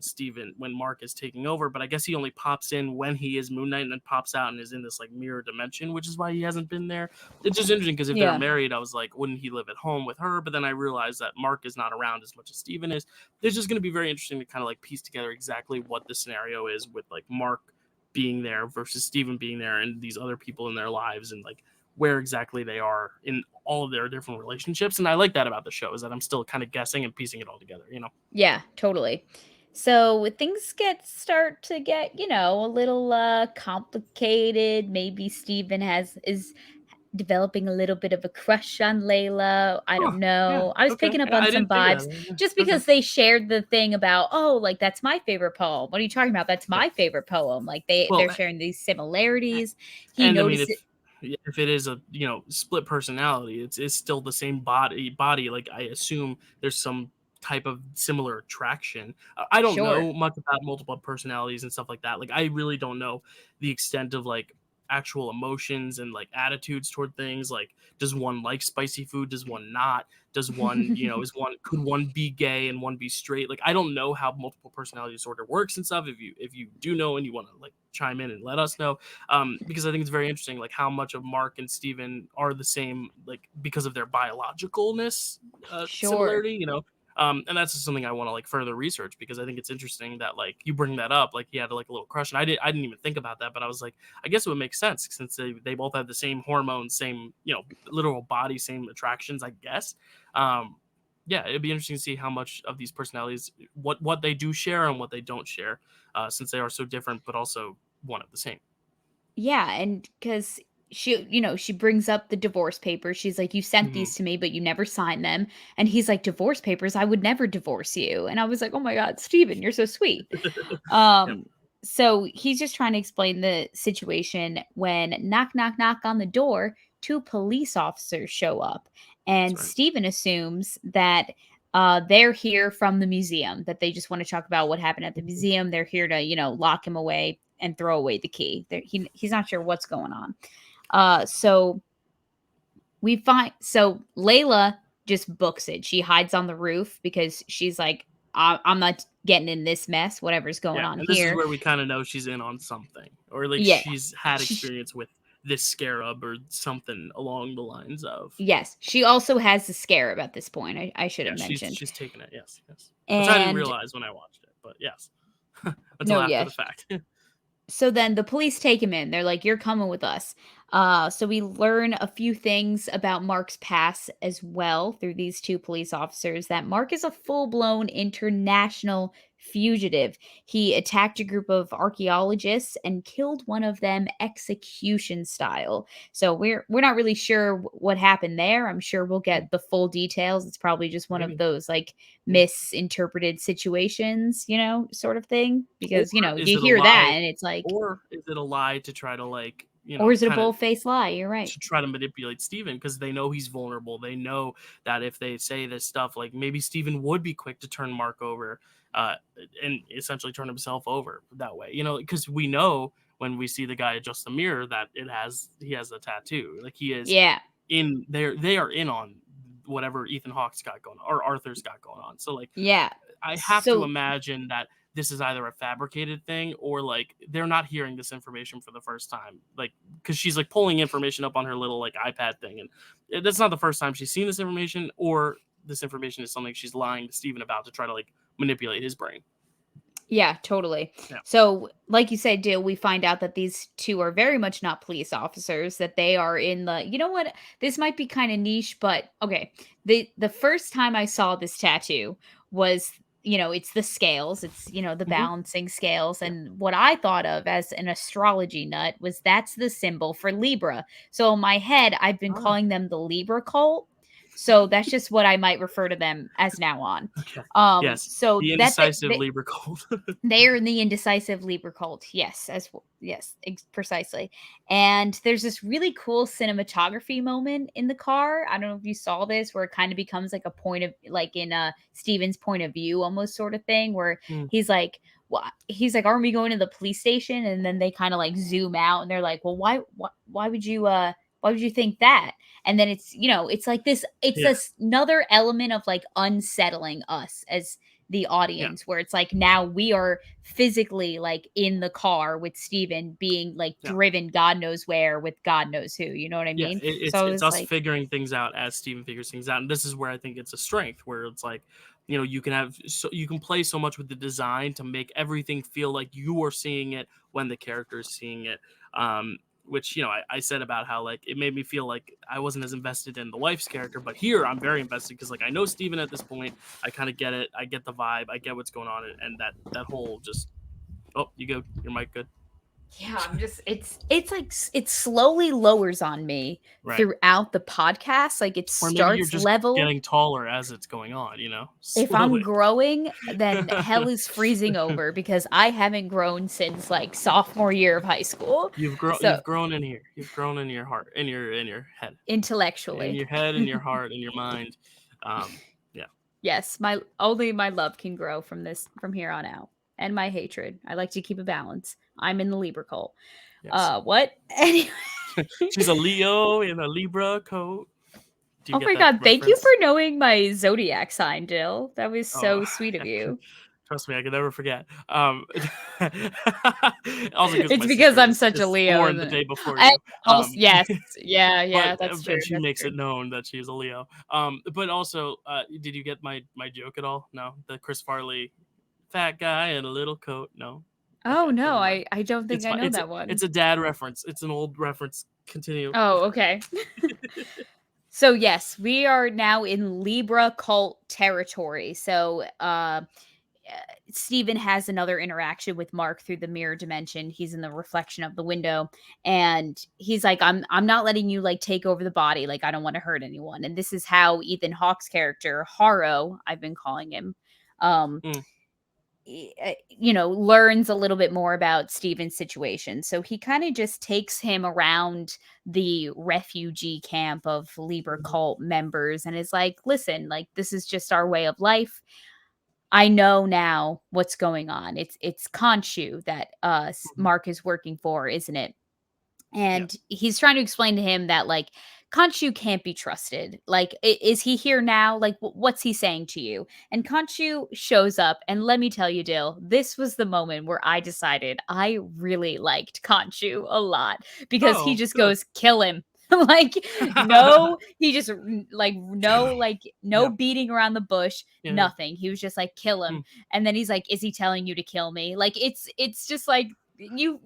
A: Mark is taking over, but I guess he only pops in when he is Moon Knight and then pops out and is in this like mirror dimension, which is why he hasn't been there. It's just interesting because if they're
B: Yeah.
A: married, I was like, wouldn't he live at home with her? But then I realized that Mark is not around as much as Steven is. It's just going to be very interesting to kind of like piece together exactly what the scenario is with like Mark being there versus Steven being there and these other people in their lives and like where exactly they are in all of their different relationships. And I like that about the show is that I'm still kind of guessing and piecing it all together, you know?
B: Yeah, totally. So things start to get, a little complicated. Maybe Steven is developing a little bit of a crush on Layla. I
A: Huh.
B: don't
A: Yeah.
B: know. I was
A: Okay.
B: picking up
A: Yeah,
B: on
A: I
B: some
A: didn't think of
B: vibes
A: that.
B: just
A: Yeah. Okay.
B: because they shared the thing about, oh, like that's my favorite poem. What are you talking about? That's
A: Yeah.
B: my favorite poem. Like
A: Well,
B: they're sharing these similarities. He
A: and I mean,
B: noticed.
A: if it is a split personality, it's still the same body. Like I assume there's some type of similar attraction. I don't
B: Sure.
A: know much about multiple personalities and stuff like that. Like I really don't know the extent of like actual emotions and like attitudes toward things. Like does one like spicy food? Does one not? Does one is one could one be gay and one be straight? Like I don't know how multiple personality disorder works and stuff. If you do know and you want to like chime in and let us know, because I think it's very interesting, like how much of Mark and Steven are the same, like because of their biologicalness
B: Sure.
A: similarity, and that's just something I want to like further research because I think it's interesting that like you bring that up, like he had like a little crush, and I didn't even think about that, but I was like, I guess it would make sense since they both have the same hormones, same literal body, same attractions, I guess. Um, yeah, it'd be interesting to see how much of these personalities, what they do share and what they don't share, since they are so different, but also one of the same.
B: Yeah, and because she brings up the divorce papers. She's like, "You sent
A: Mhm.
B: these to me, but you never signed them." And he's like, "Divorce papers? I would never divorce you." And I was like, "Oh my god, Steven, you're so sweet."
A: Yep,
B: Um, so he's just trying to explain the situation when knock, knock, knock on the door, two police officers show up.
A: that's
B: And
A: right.
B: Steven assumes that they're here from the museum, that they just want to talk about what happened at the museum. They're here to, lock him away and throw away the key. He's not sure what's going on. So so Layla just books it. She hides on the roof because she's like, I'm not getting in this mess, whatever's going
A: Yeah,
B: on
A: and this is
B: here.
A: where we kind of know she's in on something, or like
B: Yeah.
A: she's had
B: She,
A: experience with this scarab or something along the lines of.
B: yes. She also has the scarab at this point. I should
A: Yeah,
B: have
A: she's
B: mentioned.
A: she's taken it. Yes, yes, which I didn't
B: And
A: realize when I watched it, but yes, until
B: no,
A: after
B: yeah.
A: the fact.
B: So then the police take him in. They're like, "You're coming with us." So we learn a few things about Mark's past as well through these two police officers. That Mark is a full blown international fugitive. He attacked a group of archaeologists and killed one of them execution style. So we're not really sure what happened there. I'm sure we'll get the full details. It's probably just one of
A: Maybe.
B: those like
A: Yeah.
B: misinterpreted situations, sort of thing.
A: Or
B: Because
A: is
B: you
A: it a
B: hear that
A: lie?
B: and it's like,
A: Or is it a lie to try to like
B: or is it a
A: kind of
B: bold-faced lie? You're right.
A: to try to manipulate Steven because they know he's vulnerable. They know that if they say this stuff, like maybe Steven would be quick to turn Mark over, uh, and essentially turn himself over that way. Because we know when we see the guy adjust the mirror that he has a tattoo. Like he is
B: Yeah.
A: in there. They are in on whatever Ethan Hawke's got going on or Arthur's got going on. So like
B: Yeah.
A: I have to
B: So
A: imagine that this is either a fabricated thing or like they're not hearing this information for the first time. Like, because she's like pulling information up on her little like iPad thing, and that's not the first time she's seen this information, or this information is something she's lying to Steven about to try to like manipulate his brain.
B: yeah, totally.
A: Yeah.
B: So, like you said, Dale, we find out that these two are very much not police officers, that they are in the, you know what? This might be kind of niche, but okay. The first time I saw this tattoo was, it's the scales, it's, the
A: Hmm.
B: balancing scales.
A: Yeah.
B: And what I thought of as an astrology nut was that's the symbol for Libra. So in my head, I've been
A: Ah,
B: calling them the Libra cult. So that's just what I might refer to them as now on.
A: okay. Yes.
B: So
A: The
B: that
A: indecisive Libra cold.
B: they are in the indecisive Libra cult. Yes, precisely. And there's this really cool cinematography moment in the car. I don't know if you saw this, where it kind of becomes like a point of like in Steven's point of view, almost sort of thing, where
A: Mm,
B: he's like, "What?" He's like, "Aren't we going to the police station?" And then they kind of like zoom out, and they're like, "Well, why would you why would you think that?" And then it's like this. It's
A: yeah.
B: this another element of like unsettling us as the
A: Yeah.
B: audience, where it's like now we are physically like in the car with Steven being like
A: Yeah.
B: driven God knows where with God knows who. You know what I
A: Yeah,
B: mean?
A: it's
B: So
A: it's
B: it's
A: us
B: like,
A: figuring things out as Steven figures things out, and this is where I think it's a strength, where it's like, you can you can play so much with the design to make everything feel like you are seeing it when the character is seeing it. Which I said about how like it made me feel like I wasn't as invested in the wife's character, but here I'm very invested because like I know Steven at this point. I kind of get it. I get the vibe. I get what's going on, and that whole just you go, your mic good.
B: Yeah, I'm just it's like it slowly lowers on me
A: Right.
B: throughout the podcast. Like it
A: Or maybe you're
B: starts
A: just
B: level.
A: getting taller as it's going on,
B: If I'm
A: slowly.
B: growing, then hell is freezing over because I haven't grown since like sophomore year of high school. So
A: You've grown in here. You've grown in your heart, in your head, in
B: intellectually.
A: your head, in your heart, in your mind. Yeah.
B: Yes, my love can grow from here on out. And my hatred. I like to keep a balance. I'm in the Libra cult.
A: Yes.
B: What? Anyway.
A: She's a Leo in a Libra coat. Do you
B: Oh
A: get
B: my
A: that
B: god, thank you
A: reference?
B: for knowing my zodiac sign, Dill. That was
A: Oh,
B: so sweet of you.
A: trust me, I can never forget. Also, because
B: It's
A: my
B: because
A: sister
B: I'm
A: is,
B: such a
A: is
B: Leo.
A: born the day before
B: And
A: you.
B: also, yes. Yeah,
A: But
B: that's true.
A: and she
B: That's
A: makes
B: true.
A: it known that she's a Leo. But also, did you get my joke at all? No, the Chris Farley fat guy in a little coat. No.
B: Oh
A: Okay,
B: no,
A: never mind.
B: I don't think
A: It's
B: I
A: fine.
B: know that one.
A: It's a dad reference. It's an old reference. Continue.
B: Oh, okay. So yes, we are now in Libra cult territory. So Steven has another interaction with Mark through the mirror dimension. He's in the reflection of the window and he's like, I'm not letting you like take over the body. Like I don't want to hurt anyone. And this is how Ethan Hawke's character, Harrow, I've been calling him,
A: Mm.
B: learns a little bit more about Steven's situation. So he kind of just takes him around the refugee camp of Libra cult members and is like, listen, like this is just our way of life. I know now what's going on. It's Khonshu that
A: Mhm.
B: Mark is working for, isn't it?
A: Yeah.
B: And he's trying to explain to him that like Khonshu can't be trusted. Like, is he here now? Like, what's he saying to you? And Khonshu shows up, and let me tell you, Dill, this was the moment where I decided I really liked Khonshu a lot because he
A: Oh,
B: just
A: good.
B: goes, "Kill him." Like no, he just like no, like no
A: Yeah.
B: beating around the bush,
A: Yeah.
B: nothing. He was just like, "Kill him,"
A: Mm.
B: and then he's like, "Is he telling you to kill me?" Like it's just like you,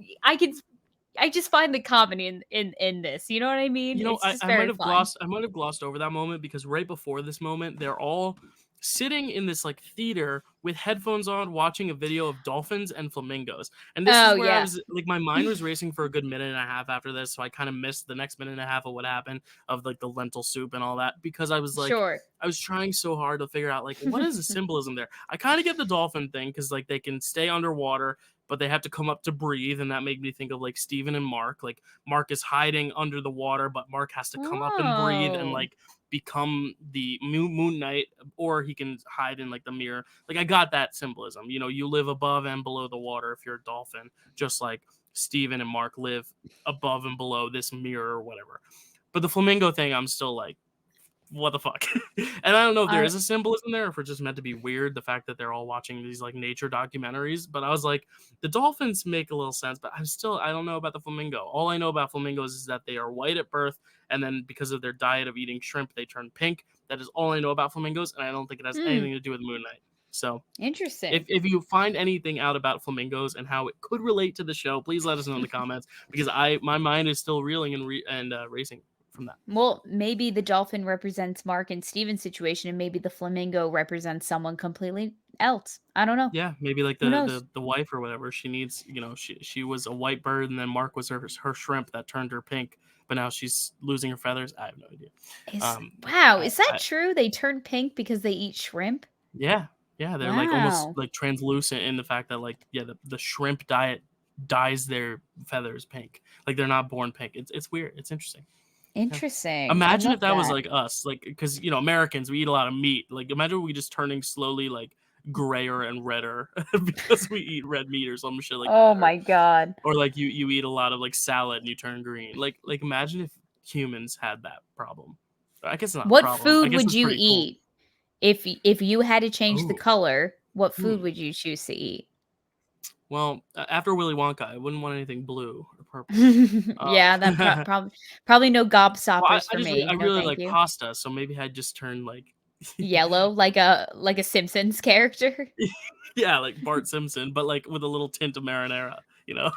B: I just find the comedy in this. You know what I mean? It's just
A: I
B: very fun.
A: might have glossed over that moment because right before this moment, they're all sitting in this like theater with headphones on, watching a video of dolphins and flamingos. And this is
B: Oh
A: where I
B: yeah.
A: was like, my mind was racing for a good minute and a half after this, so I kind of missed the next minute and a half of what happened of like the lentil soup and all that because I was like,
B: Sure.
A: I was trying so hard to figure out like what is the symbolism there. I kind of get the dolphin thing because like they can stay underwater, but they have to come up to breathe, and that made me think of like Steven and Mark. Like Mark is hiding under the water, but Mark has to come up and breathe and
B: Oh.
A: like become the Moon Knight, or he can hide in like the mirror. Like I got that symbolism. You live above and below the water if you're a dolphin, just like Steven and Mark live above and below this mirror or whatever. But the flamingo thing, I'm still like, what the fuck? And I don't know if there
B: I
A: is a symbolism there, or if it's just meant to be weird, the fact that they're all watching these like nature documentaries. But I was like, the dolphins make a little sense, but I don't know about the flamingo. All I know about flamingos is that they are white at birth, and then because of their diet of eating shrimp, they turn pink. That is all I know about flamingos, and I don't think it has anything to do with Moon Knight. So
B: interesting.
A: if you find anything out about flamingos and how it could relate to the show, please let us know in the comments because my mind is still reeling and racing from that.
B: Well, maybe the dolphin represents Mark and Steven's situation, and maybe the flamingo represents someone completely else. I don't know.
A: Yeah, maybe like
B: Who
A: the
B: knows?
A: the wife or whatever. She needs, she was a white bird, and then Mark was her shrimp that turned her pink, but now she's losing her feathers. I have no idea.
B: Is
A: Um,
B: wow,
A: I,
B: is that
A: I
B: true? They turn pink because they eat shrimp?
A: yeah, yeah, they're like almost
B: Wow.
A: like translucent in the fact that like the shrimp diet dyes their feathers pink. Like they're not born pink. It's weird. It's interesting. Yeah.
B: Interesting. I
A: Imagine
B: love
A: if that was
B: that.
A: like us, like because Americans we eat a lot of meat. Like imagine we just turning slowly like grayer and redder because we eat red meat or some shit like
B: Oh
A: that,
B: my god.
A: or like you eat a lot of like salad and you turn green. Like imagine if humans had that problem. I guess it's not a
B: What
A: problem. I
B: food
A: guess
B: would
A: it's
B: you
A: pretty cool.
B: eat if you had to change the
A: Oh,
B: color? What food
A: hmm.
B: would you choose to eat?
A: Well, after Willy Wonka, I wouldn't want anything blue or purple.
B: Yeah, that
A: Well,
B: probably no
A: I,
B: gobstoppers
A: I
B: for
A: just
B: me.
A: I
B: No,
A: really
B: thank
A: like
B: you.
A: pasta, so maybe I'd just turn like
B: Yellow, like a Simpsons character.
A: Yeah, like Bart Simpson, but like with a little tint of marinara, you know?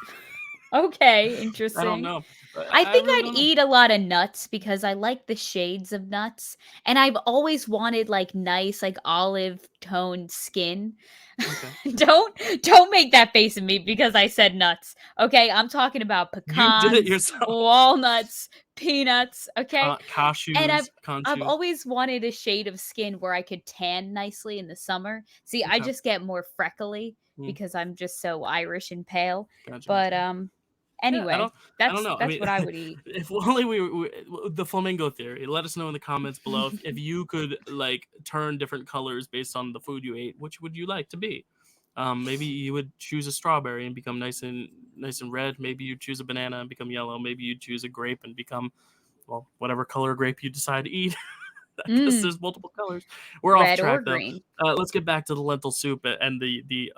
B: Okay,
A: I don't
B: interesting.
A: know.
B: I
A: I
B: think
A: really
B: I'd
A: don't know.
B: eat a lot of nuts because I like the shades of nuts, and I've always wanted, like, nice, like, olive toned skin.
A: Okay.
B: Don't make that face at me because I said nuts, okay? I'm talking about
A: You did it
B: pecans,
A: yourself.
B: walnuts, peanuts, okay? And
A: Cashews,
B: I've
A: conchoos.
B: always wanted a shade of skin where I could tan nicely in the summer. See, I
A: Okay.
B: just get more freckly
A: Mm,
B: because I'm just so Irish and pale,
A: gotcha,
B: but,
A: gotcha. Yeah,
B: anyway,
A: I don't know. I
B: that's
A: mean,
B: what I would eat.
A: if only we the flamingo theory. Let us know in the comments below if you could like turn different colors based on the food you ate. Which would you like to be? Maybe you would choose a strawberry and become nice and red. Maybe you choose a banana and become yellow. Maybe you choose a grape and become well whatever color grape you decide to eat. I guess
B: Mm,
A: there's multiple colors. We're off
B: red or
A: track though.
B: green.
A: Let's get back to the lentil soup and the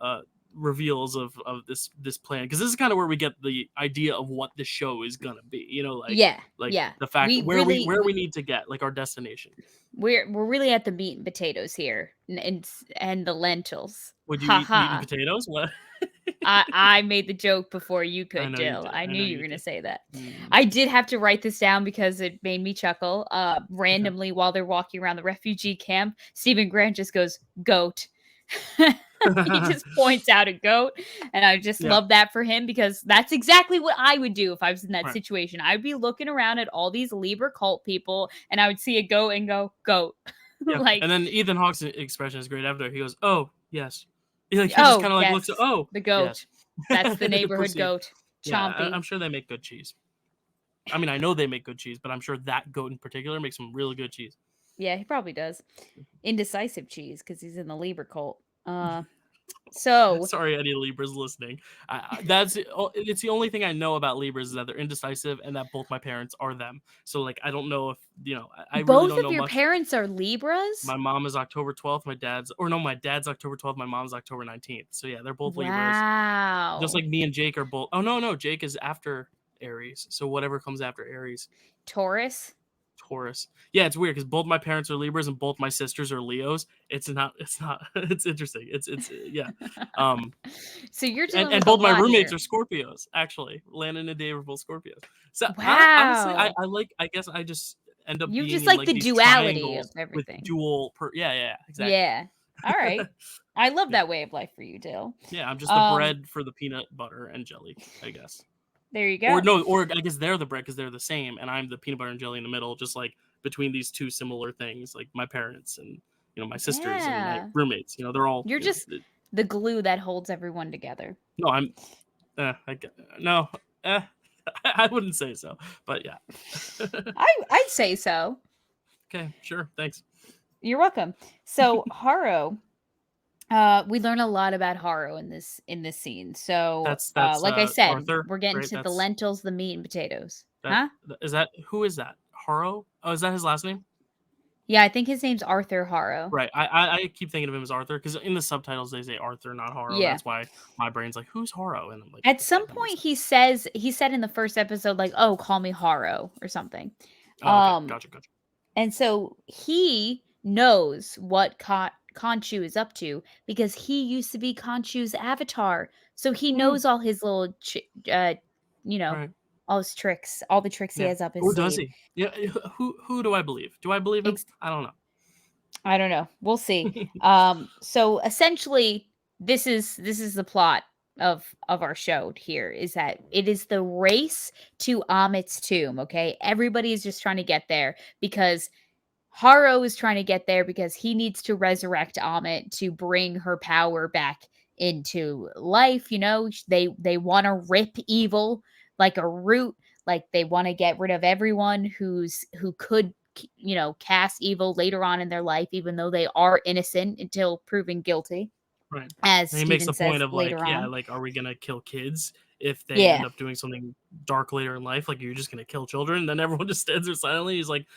A: reveals of this plan because this is kind of where we get the idea of what the show is gonna be. You know,
B: Yeah,
A: like
B: yeah.
A: the fact
B: We really
A: where we need to get like our destination.
B: we're really at the meat and potatoes here, and the lentils.
A: Would you
B: Ha
A: eat meat and
B: ha.
A: potatoes? What?
B: I made the joke before you
A: I
B: could,
A: know you
B: Dill.
A: did.
B: I
A: I
B: knew
A: know
B: you
A: you
B: were gonna
A: did.
B: say that.
A: Mm,
B: I did have to write this down because it made me chuckle.
A: okay.
B: Randomly while they're walking around the refugee camp, Stephen Grant just goes, "Goat." He just points out a goat, and I just
A: Yeah.
B: love that for him because that's exactly what I would do if I was in that
A: Right.
B: situation. I'd be looking around at all these Libra cult people, and I would see a goat and go, "Goat."
A: Yeah.
B: Like,
A: And then Ethan Hawke's expression is great after. He goes, "Oh yes." He just
B: "Oh,
A: kind of like looks.
B: yes,
A: Oh
B: the
A: yes.
B: goat. That's the neighborhood
A: Proceed.
B: goat.
A: Yeah,
B: Chompy."
A: I'm sure they make good cheese. I mean, I know they make good cheese, but I'm sure that goat in particular makes some really good cheese.
B: Yeah, he probably does. Indecisive cheese because he's in the Libra cult. So
A: Sorry, any Libras listening. That's it's the only thing I know about Libras is that they're indecisive and that both my parents are them. So like, I don't know if I really
B: both
A: don't
B: of
A: know
B: your
A: much.
B: parents are Libras?
A: My mom is October 12th. My dad's October 12th. My mom's October 19th. So yeah, they're both Libras. Just
B: Wow.
A: like me and Jake are both. Oh no, Jake is after Aries. So whatever comes after Aries.
B: Taurus?
A: Taurus. Yeah, it's weird because both my parents are Libras and both my sisters are Leos. It's not. It's not. It's interesting. Yeah. Um,
B: So you're
A: and
B: dealing with a
A: both my
B: lot
A: roommates
B: here.
A: are Scorpios. Actually, Landon and Dave are both Scorpios. So honestly,
B: Wow.
A: I like. I guess I just end up
B: You
A: being
B: just
A: in
B: like
A: like
B: the
A: these
B: duality of
A: triangles with
B: everything.
A: dual. Yeah, exactly.
B: Yeah. All right. I love
A: Yeah,
B: that way of life for you, Dill.
A: yeah. I'm just the
B: Um,
A: bread for the peanut butter and jelly, I guess.
B: there you
A: Or
B: go.
A: no, or I guess they're the bread because they're the same, and I'm the peanut butter and jelly in the middle, just like between these two similar things, like my parents and my sisters and my
B: Yeah.
A: roommates. They're all
B: You're just the glue that holds everyone together.
A: no, I'm no, eh, I wouldn't say so, but yeah.
B: I'd say so.
A: Okay, sure, thanks.
B: You're welcome. So Haro, we learn a lot about Haro in this scene. So,
A: That's
B: like I said,
A: Arthur,
B: we're getting
A: right?
B: to the lentils, the meat, and potatoes.
A: That
B: Huh?
A: is that who is that? Haro? Oh, is that his last name?
B: Yeah, I think his name's Arthur Haro.
A: Right. I keep thinking of him as Arthur because in the subtitles they say Arthur, not Haro.
B: Yeah.
A: That's why my brain's like, who's Haro? And I'm like,
B: At
A: okay,
B: some
A: that makes
B: point,
A: sense.
B: he said in the first episode, like, "Oh, call me Haro" or something.
A: Oh, okay,
B: Um,
A: gotcha.
B: and so he knows what Khonshu is up to because he used to be Khonshu's avatar. So he
A: Hmm,
B: knows all his little, you know,
A: right.
B: all his tricks, all the tricks he
A: Yeah.
B: has up his
A: Or does
B: sleeve.
A: he? Yeah. Who do I believe? Do I believe him?
B: Ex-
A: I don't know.
B: I don't know. We'll see. So essentially, this is the plot of our show here is that it is the race to Amit's tomb. Okay, everybody is just trying to get there because Haro is trying to get there because he needs to resurrect Amit to bring her power back into life. They want to rip evil like a root. Like they want to get rid of everyone who could cast evil later on in their life, even though they are innocent until proven guilty,
A: Right.
B: as
A: And he makes
B: Steven
A: the point
B: says
A: of like,
B: later
A: yeah,
B: on.
A: like, are we gonna kill kids if they
B: Yeah,
A: end up doing something dark later in life? Like, you're just gonna kill children? And then everyone just stands there silently. He's like,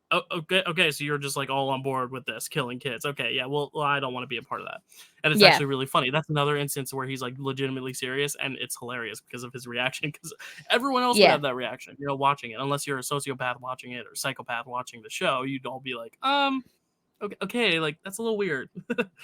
A: oh, okay, so you're just like all on board with this killing kids. Okay, yeah, well I don't want to be a part of that. And it's
B: yeah,
A: actually really funny. That's another instance where he's like legitimately serious, and it's hilarious because of his reaction. Because everyone else would
B: yeah.
A: have that reaction, watching it. Unless you're a sociopath watching it or psychopath watching the show, you'd all be like, Okay, like that's a little weird.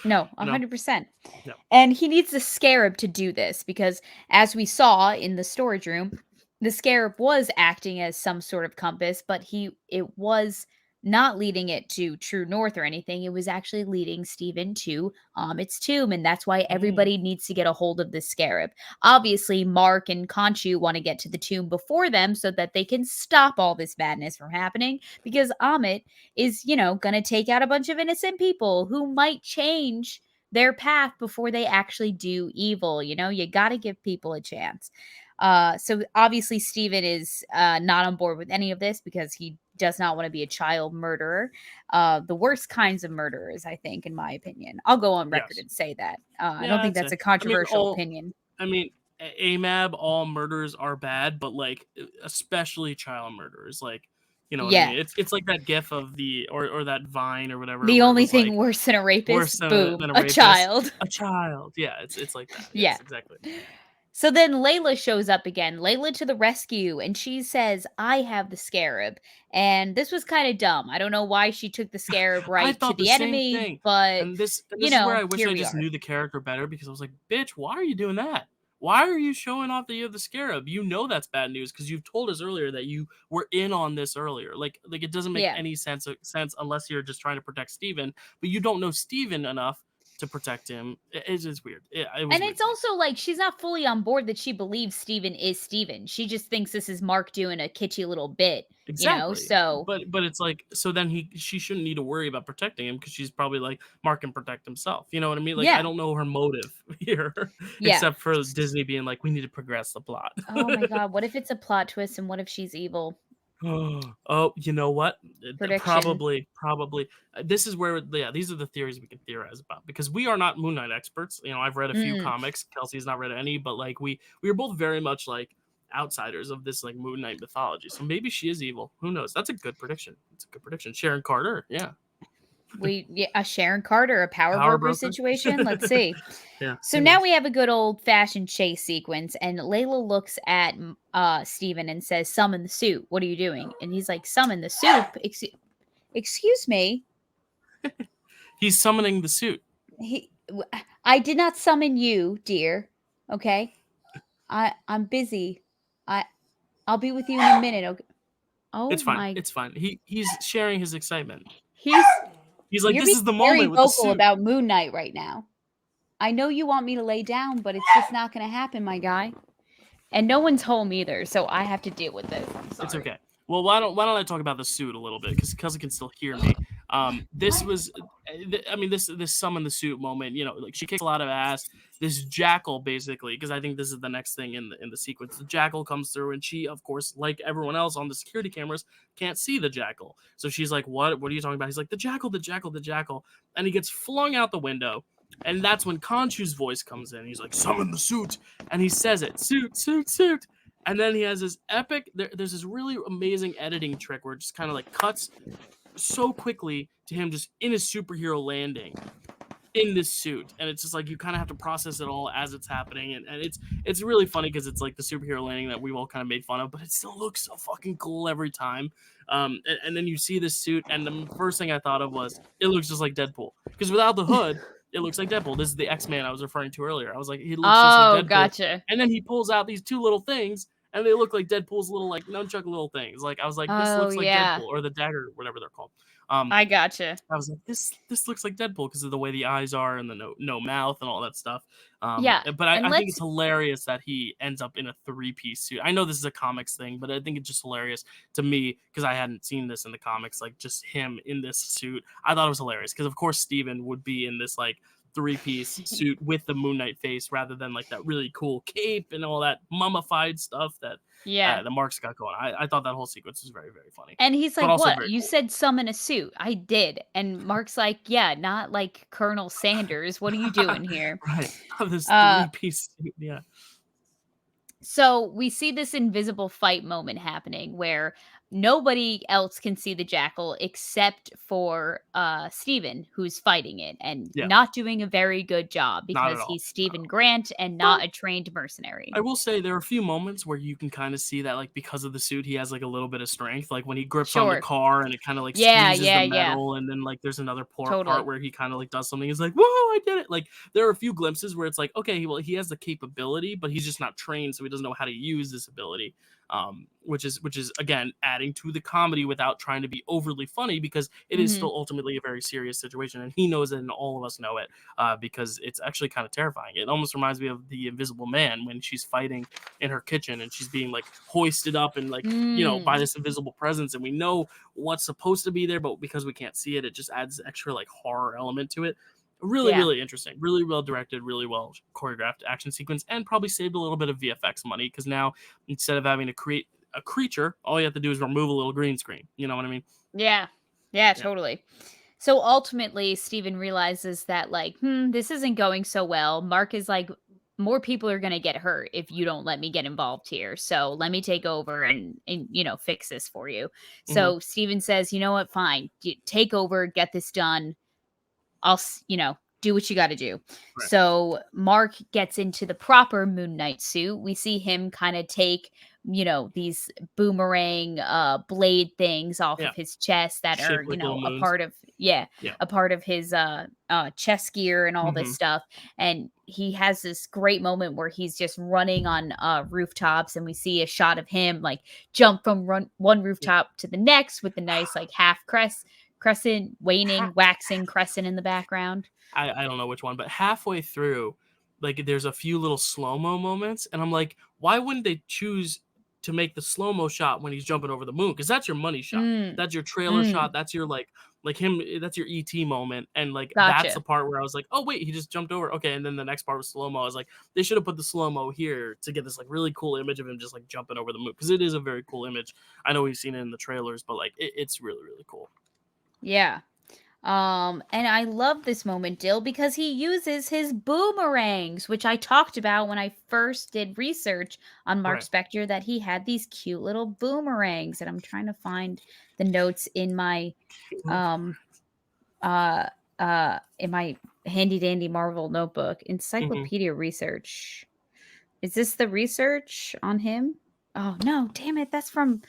B: No,
A: you know?
B: 100%.
A: Yeah.
B: And he needs the scarab to do this because, as we saw in the storage room, the scarab was acting as some sort of compass, but it was not leading it to true north or anything. It was actually leading Stephen to its tomb, and that's why
A: Mm.
B: everybody needs to get a hold of the scarab. Obviously, Mark and Conchu want to get to the tomb before them so that they can stop all this madness from happening, because Amit is, going to take out a bunch of innocent people who might change their path before they actually do evil. You got to give people a chance. So obviously Steven is not on board with any of this because he does not want to be a child murderer. The worst kinds of murderers, I think, in my opinion. I'll go on record
A: Yes.
B: and say that. I don't
A: Yeah,
B: think
A: I'd
B: that's
A: say.
B: a controversial opinion.
A: I mean, AMAB, all murders are bad, but like especially child murderers, like you know what I
B: Yeah.
A: mean. It's like that GIF of the or that Vine or whatever
B: The
A: where it
B: only
A: was
B: thing
A: like
B: worse than a
A: worse
B: rapist, boom,
A: than a
B: a
A: rapist,
B: child.
A: a child. Yeah, it's like that.
B: Yeah.
A: Yes, exactly.
B: So then Layla shows up again. Layla to the rescue, and she says, "I have the scarab." And this was kind of dumb. I don't know why she took the scarab
A: I
B: right to
A: thought the
B: the
A: same
B: enemy,
A: thing,
B: but
A: and this is where I wish
B: here
A: I
B: we
A: just
B: are.
A: knew the character better because I was like, bitch, why are you doing that? Why are you showing off that you have the scarab? You know that's bad news because you've told us earlier that you were in on this earlier. Like it doesn't make
B: Yeah.
A: any sense unless you're just trying to protect Steven, but you don't know Steven enough to protect him. It's just weird. It was
B: And
A: weird
B: it's
A: to me.
B: also like she's not fully on board that she believes Steven is Steven. She just thinks this is Mark doing a kitschy little bit,
A: Exactly.
B: So
A: But it's like so then she shouldn't need to worry about protecting him because she's probably like Mark can protect himself. You know what I mean? Like I
B: yeah.
A: don't know her motive here
B: Yeah.
A: except for Disney being like we need to progress the plot.
B: Oh my god, what if it's a plot twist and what if she's evil?
A: Oh, you know what?
B: Prediction.
A: Probably. This is where yeah, these are the theories we can theorize about because we are not Moon Knight experts. You know, I've read a few
B: Mm.
A: comics. Kelsey's not read any, but like we are both very much like outsiders of this like Moon Knight mythology. So maybe she is evil. Who knows? That's a good prediction. It's a good prediction. Sharon Carter, yeah.
B: A Sharon Carter, a power
A: Power
B: broker
A: broker.
B: situation. Let's see.
A: Yeah,
B: So
A: who
B: now
A: knows?
B: we have a good old fashioned chase sequence, and Layla looks at Steven and says, "Summon the suit. What are you doing?" And he's like, "Summon the soup. Excuse me.
A: He's summoning the suit.
B: I did not summon you, dear. Okay, I'm busy. I I'll be with you in a minute. Okay. Oh
A: It's fine.
B: my,
A: It's fine. He's sharing his excitement.
B: he's
A: He's like,
B: you're
A: this
B: being
A: is the
B: very
A: moment with the
B: vocal
A: suit.
B: about Moon Knight right now. I know you want me to lay down, but it's just not going to happen, my guy. And no one's home either, so I have to deal with this. I'm
A: It's
B: sorry.
A: okay. Well, why don't I talk about the suit a little bit because Kelsey can still hear me. This was, I mean, this summon the suit moment. You know, like she kicks a lot of ass. This jackal basically, because I think this is the next thing in the sequence. The jackal comes through, and she, of course, like everyone else on the security cameras, can't see the jackal. So she's like, "What? What are you talking about?" He's like, "The jackal, the jackal, the jackal," and he gets flung out the window. And that's when Conchu's voice comes in. He's like, "Summon the suit," and he says it, "Suit, suit, suit." And then he has this epic. There's this really amazing editing trick where it just kind of like cuts so quickly to him just in his superhero landing in this suit, and it's just like you kind of have to process it all as it's happening, and it's really funny because it's like the superhero landing that we've all kind of made fun of, but it still looks so fucking cool every time. And then you see this suit, and the first thing I thought of was it looks just like Deadpool because without the hood. It looks like Deadpool. This is the X-Man I was referring to earlier. I was like, he looks just like
B: Oh,
A: Deadpool.
B: gotcha.
A: And then he pulls out these two little things, and they look like Deadpool's little like nunchuck little things. Like I was like, this
B: Oh,
A: looks like
B: yeah.
A: Deadpool or the dagger, whatever they're called. Um,
B: I gotcha.
A: I was like, this looks like Deadpool because of the way the eyes are and the no mouth and all that stuff.
B: Yeah.
A: But
B: And
A: I think
B: let's
A: it's hilarious that he ends up in a 3-piece suit. I know this is a comics thing, but I think it's just hilarious to me because I hadn't seen this in the comics. Like just him in this suit, I thought it was hilarious because of course Steven would be in this like 3-piece suit with the Moon Knight face rather than like that really cool cape and all that mummified stuff that
B: yeah.
A: the Mark's got going. I thought that whole sequence was very very funny,
B: And he's
A: but
B: like,
A: also
B: "What?
A: very
B: You
A: cool.
B: said summon a suit." I did. And Mark's like, "Yeah, not like Colonel Sanders. What are you doing here?"
A: Right. This
B: Uh
A: 3-piece suit. Yeah.
B: So we see this invisible fight moment happening where nobody else can see the jackal except for Steven, who's fighting it and
A: Yeah,
B: not doing a very good job
A: not at
B: because
A: all.
B: he's
A: Not at
B: Stephen
A: all.
B: Grant and
A: But
B: not a trained mercenary.
A: I will say there are a few moments where you can kind of see that, like, because of the suit, he has like a little bit of strength. Like when he grips on the
B: Sure.
A: car and it kind of like
B: Yeah,
A: squeezes the
B: yeah, yeah.
A: metal, and then like there's another part
B: Totally.
A: where he kind of like does something. He's like, "Whoa, I did it!" Like there are a few glimpses where it's like, okay, well, he has the capability, but he's just not trained, so he doesn't know how to use this ability. Which is again adding to the comedy without trying to be overly funny, because it is
B: Mhm.
A: still ultimately a very serious situation, and he knows it, and all of us know it, because it's actually kind of terrifying. It almost reminds me of the Invisible Man when she's fighting in her kitchen and she's being like hoisted up and like, by
B: Mm.
A: this invisible presence, and we know what's supposed to be there, but because we can't see it, it just adds extra like horror element to it. Really,
B: Yeah.
A: really interesting, really well directed, really well choreographed action sequence, and probably saved a little bit of VFX money, because now instead of having to create a creature, all you have to do is remove a little green screen. You know what I mean?
B: Yeah. Yeah,
A: Yeah.
B: totally. So ultimately, Steven realizes that, like, this isn't going so well. Mark is like, more people are going to get hurt if you don't let me get involved here. So let me take over and fix this for you.
A: Hmm.
B: So Steven says, you know what? Fine. Take over, get this done. Do what you got to do.
A: Right.
B: So Mark gets into the proper Moon Knight suit. We see him kind of take, these boomerang blade things off
A: Yeah.
B: of his chest that are,
A: Shaped like little
B: a
A: moons.
B: part of, yeah,
A: Yeah.
B: a part of his chest gear and all this
A: Hmm.
B: stuff. And he has this great moment where he's just running on rooftops, and we see a shot of him like jump from one rooftop to the next with the nice like half crescent, waning, waxing crescent in the background.
A: I don't know which one, but halfway through, like there's a few little slow mo moments, and I'm like, why wouldn't they choose to make the slow mo shot when he's jumping over the moon? Because that's your money shot,
B: Mm,
A: that's your trailer
B: mm,
A: shot, that's your like him, that's your ET moment, and like that's the
B: gotcha.
A: part where I was like, oh wait, he just jumped over, okay, and then the next part was slow mo. I was like, they should have put the slow mo here to get this like really cool image of him just like jumping over the moon, because it is a very cool image. I know we've seen it in the trailers, but like it's really really cool.
B: Yeah. And I love this moment, Dill, because he uses his boomerangs, which I talked about when I first did research on Mark
A: Right.
B: Spector, that he had these cute little boomerangs. And I'm trying to find the notes um uh in my handy dandy Marvel notebook.
A: Hmm.
B: Encyclopedia research. Is this the research on him? Oh no, damn it. That's from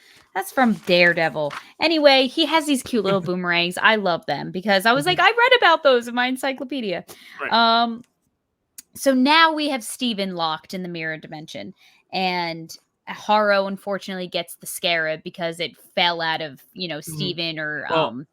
B: Daredevil. Anyway, he has these cute little boomerangs. I love them because I was like,
A: Hmm.
B: I read about those in my encyclopedia.
A: Right.
B: Um, so now we have Steven locked in the mirror dimension, and Haro unfortunately gets the scarab because it fell out of,
A: Hmm.
B: Steven or
A: Well,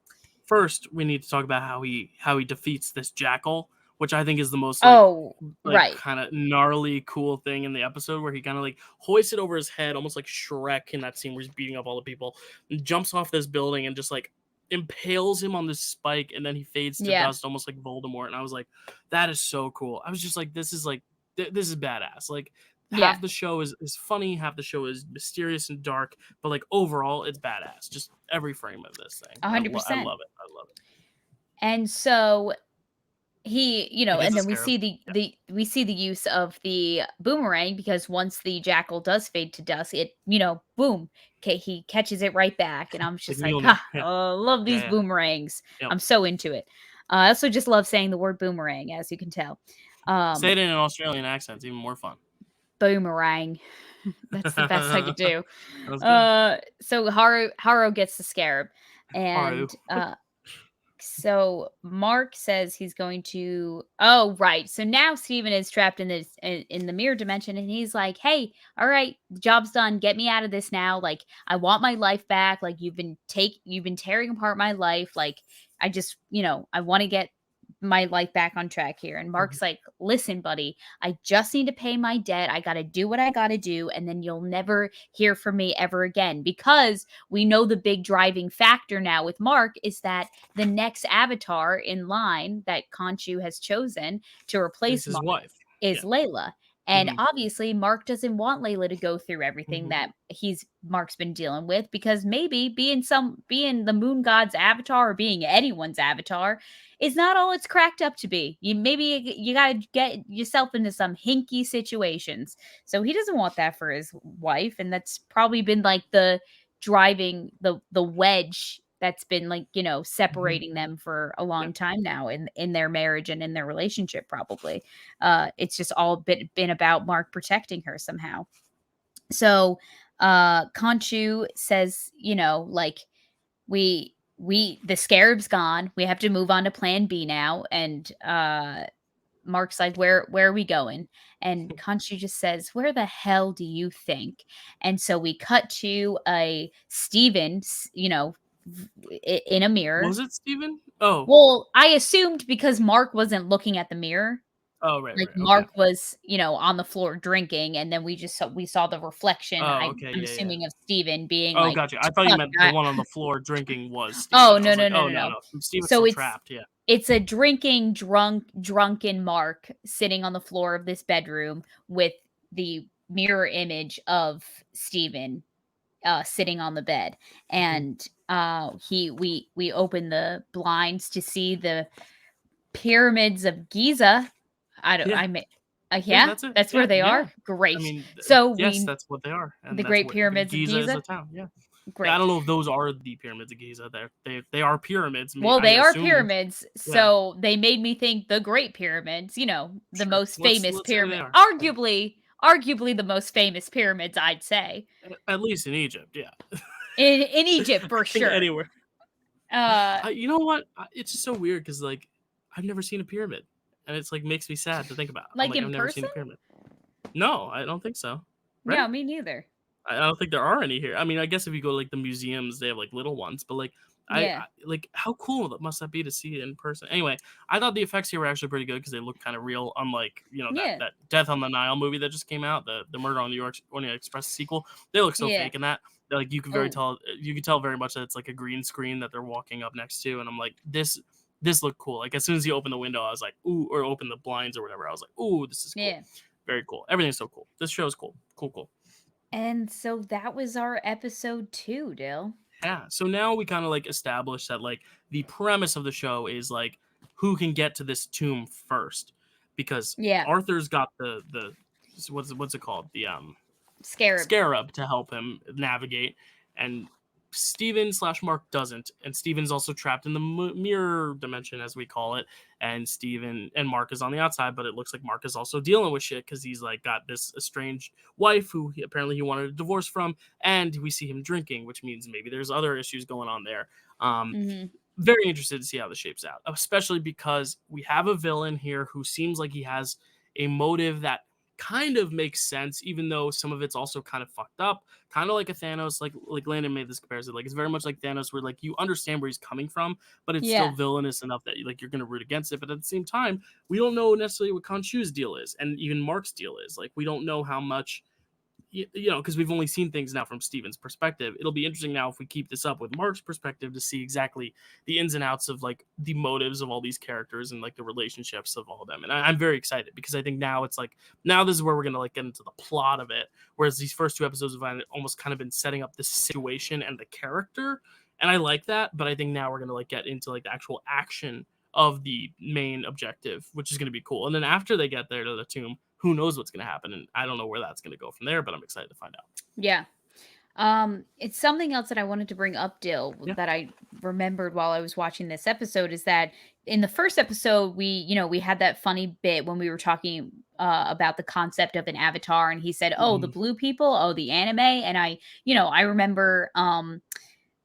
A: first we need to talk about how he defeats this jackal, which I think is the most
B: oh,
A: like
B: right.
A: kind of gnarly cool thing in the episode, where he kind of like hoists it over his head, almost like Shrek in that scene where he's beating up all the people, and jumps off this building and just like impales him on this spike, and then he fades to
B: Yeah.
A: dust almost like Voldemort. And I was like, that is so cool. I was just like, this is like this is badass. Like
B: Yeah.
A: half the show is funny, half the show is mysterious and dark, but like overall it's badass. Just every frame of this thing. I
B: 100%.
A: love it. I love it.
B: And so
A: He gets
B: and
A: a
B: then we
A: scarab.
B: see the use of the boomerang, because once the jackal does fade to dust, it, boom, okay, he catches it right back, and I'm
A: Like
B: just like,
A: Mjolnir.
B: ha,
A: Yeah.
B: love
A: Yeah,
B: these
A: yeah.
B: boomerangs.
A: Yep.
B: I'm so into it. I also just love saying the word boomerang, as you can tell.
A: Say
B: um
A: it in an Australian accent, it's even more fun.
B: Boomerang. That's the best I could
A: That
B: do.
A: was good.
B: So Haro gets the scarab,
A: Haru.
B: and so Mark says he's going to. Oh, right. So now Steven is trapped in the mirror dimension, and he's like, "Hey, all right, the job's done. Get me out of this now. Like, I want my life back. Like, you've been tearing apart my life. Like, I just, I want to get my life back on track here." And
A: Mhm.
B: Mark's like, "Listen, buddy, I just need to pay my debt. I got to do what I got to do, and then you'll never hear from me ever again." Because we know the big driving factor now with Mark is that the next avatar in line that Khonshu has chosen to
A: Is
B: replace
A: his
B: Mark
A: wife.
B: is
A: Yeah.
B: Layla. And
A: Mhm.
B: obviously, Mark doesn't want Layla to go through everything
A: Mhm.
B: that Mark's been dealing with, because maybe being the moon god's avatar, or being anyone's avatar, is not all it's cracked up to be. You got to get yourself into some hinky situations. So he doesn't want that for his wife, and that's probably been like the driving the wedge that's been, like,
A: Mhm.
B: separating them for a
A: Yeah.
B: long time now in their marriage and in their relationship, probably. It's just all been about Mark protecting her somehow. So Conchu says, like, the scarab's gone. We have to move on to plan B now. And Mark's like, where are we going? And Conchu just says, where the hell do you think? And so we cut to a Stevens, in a mirror.
A: Was it Steven? Oh.
B: Well, I assumed because Mark wasn't looking at the mirror,
A: Oh, right,
B: like,
A: right. Okay.
B: Mark was, on the floor drinking, and then we saw the reflection,
A: Oh, okay.
B: I'm
A: Yeah, yeah.
B: assuming, of Steven being
A: Oh,
B: like,
A: gotcha. I thought you
B: "Fuck,
A: meant the one on the floor drinking was
B: oh,
A: Steven. I
B: no,
A: was
B: no,
A: like,
B: no,
A: "Oh,
B: no,
A: no,
B: no."
A: no. Steven's
B: So
A: still trapped." Yeah.
B: it's a drinking, drunken Mark sitting on the floor of this bedroom with the mirror image of Steven, sitting on the bed.
A: Mhm.
B: And, we open the blinds to see the pyramids of Giza. I don't
A: Yeah.
B: I may
A: Yeah,
B: Yeah,
A: that's it.
B: that's where
A: Yeah,
B: they
A: yeah.
B: are?
A: I
B: Great.
A: mean,
B: So
A: yes,
B: we
A: that's what they are, and
B: the
A: that's
B: Great
A: what the
B: Pyramids of
A: Giza is a
B: Giza?
A: town. Yeah. Yeah, I
B: Great.
A: don't know if those are the pyramids of Giza. They are pyramids. Me,
B: Well,
A: I
B: they are
A: assume.
B: pyramids,
A: Yeah.
B: so they made me think the Great Pyramids, the
A: Sure.
B: most famous
A: Let's say they
B: pyramid,
A: are.
B: arguably the most famous pyramids, I'd say,
A: At least in Egypt. Yeah.
B: in Egypt
A: I
B: for
A: think
B: sure.
A: anywhere.
B: Uh,
A: You know what? It's just so weird because like I've never seen a pyramid, and it's like makes me sad to think about. I'm
B: like,
A: like
B: in
A: I've never seen
B: person?
A: a pyramid. No, I don't think so.
B: No,
A: Right?
B: me neither.
A: I don't think there are any here. I mean, I guess if you go to like the museums, they have like little ones, but like
B: Yeah.
A: like how cool that must that be to see it in person. Anyway, I thought the effects here were actually pretty good because they look kind of real, unlike
B: Yeah.
A: that Death on the Nile movie that just came out, the Murder on the Orient Express sequel. They look so
B: Yeah.
A: fake in that. They're, like
B: Oh,
A: you can tell very much that it's like a green screen that they're walking up next to, and I'm like this looked cool. Like as soon as you open the window, I was like ooh, or open the blinds or whatever, I was like ooh, this is cool,
B: yeah.
A: very cool. Everything's so cool. This show is cool, cool.
B: And so that was our episode 2, Dill.
A: Yeah. So now we kind of like establish that like the premise of the show is like who can get to this tomb first, because
B: Yeah.
A: Arthur's got the what's it called, the
B: Scarab.
A: scarab to help him navigate, and Steven slash Mark doesn't, and Steven's also trapped in the mirror dimension as we call it, and Steven and Mark is on the outside, but it looks like Mark is also dealing with shit because he's like got this estranged wife who apparently he wanted a divorce from, and we see him drinking, which means maybe there's other issues going on there.
B: Mhm.
A: Very interested to see how this shapes out, especially because we have a villain here who seems like he has a motive that kind of makes sense, even though some of it's also kind of fucked up, kind of like a Thanos. Like Landon made this comparison, like it's very much like Thanos, where like you understand where he's coming from, but it's still
B: Yeah.
A: villainous enough that like you're gonna root against it. But at the same time, we don't know necessarily what Khonshu's deal is, and even Mark's deal is. Like we don't know how much because we've only seen things now from Steven's perspective. It'll be interesting now if we keep this up with Mark's perspective to see exactly the ins and outs of like the motives of all these characters and like the relationships of all of them. And I'm very excited because I think now it's like now this is where we're gonna like get into the plot of it. Whereas these first two episodes have almost kind of been setting up the situation and the character, and I like that. But I think now we're gonna like get into like the actual action of the main objective, which is going to be cool. And then after they get there to the tomb, who knows what's going to happen? And I don't know where that's going to go from there, but I'm excited to find out.
B: Yeah. It's something else that I wanted to bring up, Dill,
A: Yeah.
B: that I remembered while I was watching this episode, is that in the first episode, we had that funny bit when we were talking about the concept of an avatar, and he said, "Oh, the
A: Mhm.
B: blue people, oh, the anime," and I remember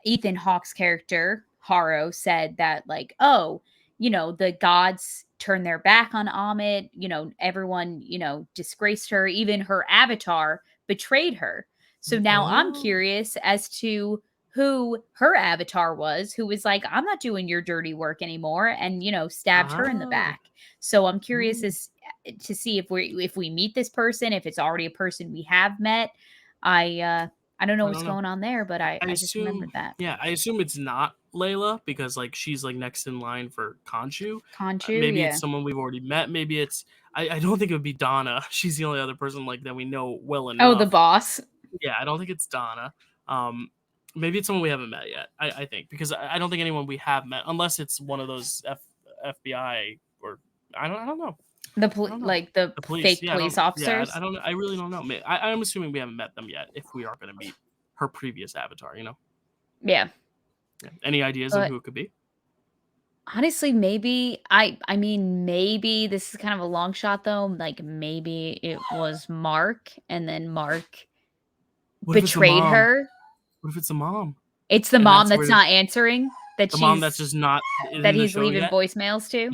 B: Ethan Hawke's character Haro said that, like, oh, the gods turned their back on Amit, everyone, disgraced her, even her avatar betrayed her. So now I'm
A: Oh.
B: curious as to who her avatar was, who was like, I'm not doing your dirty work anymore, and stabbed her in the
A: Ah.
B: back. So I'm curious
A: Mm.
B: as to see if we meet this person, if it's already a person we have met. I don't know
A: I
B: what's
A: don't know.
B: going on there, but
A: I
B: I just
A: assume,
B: remembered that.
A: yeah, I assume it's not Layla because like she's like next in line for Khonshu.
B: Khonshu,
A: Maybe
B: yeah.
A: it's someone we've already met. Maybe it's I don't think it would be Donna. She's the only other person like that we know well
B: Oh, the
A: enough.
B: boss.
A: Yeah, I don't think it's Donna. Um, maybe it's someone we haven't met yet. I think because I don't think anyone we have met unless it's one of those FBI or I don't know.
B: The
A: I don't know.
B: like the
A: The police.
B: fake
A: Yeah, I
B: police
A: don't. Yeah, I
B: officers.
A: don't. I really don't know. I'm assuming we haven't met them yet. If we are going to meet her previous avatar, you know.
B: Yeah.
A: Yeah. Any ideas on
B: But
A: who it could be?
B: honestly, maybe I mean, maybe this is kind of a long shot though. Like maybe it was Mark, and then Mark
A: What if it's the
B: betrayed
A: mom?
B: her.
A: What if it's the mom?
B: It's the
A: And
B: mom
A: that's
B: that's
A: where
B: not answering,
A: the mom that's just not
B: that
A: in the
B: he's
A: show
B: leaving
A: yet.
B: voicemails to.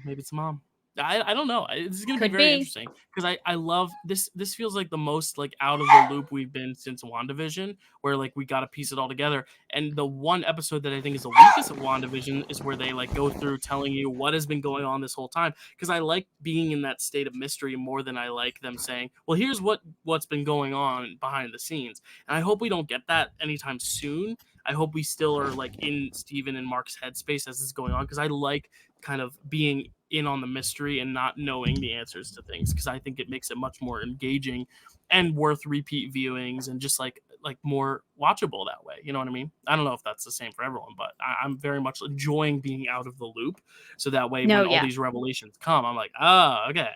A: Maybe it's the mom. I don't know. This is gonna be
B: Could
A: very
B: be.
A: interesting because I love this. This feels like the most like out of the loop we've been since WandaVision, where like we got to piece it all together. And the one episode that I think is the weakest of WandaVision is where they like go through telling you what has been going on this whole time. Because I like being in that state of mystery more than I like them saying, "Well, here's what's been going on behind the scenes." And I hope we don't get that anytime soon. I hope we still are like in Steven and Mark's headspace as this is going on because I like kind of being in on the mystery and not knowing the answers to things because I think it makes it much more engaging and worth repeat viewings and just like more watchable that way. You know what I mean? I don't know if that's the same for everyone, but I'm very much enjoying being out of the loop. So that way,
B: No,
A: when all
B: yeah.
A: these revelations come, I'm like, okay,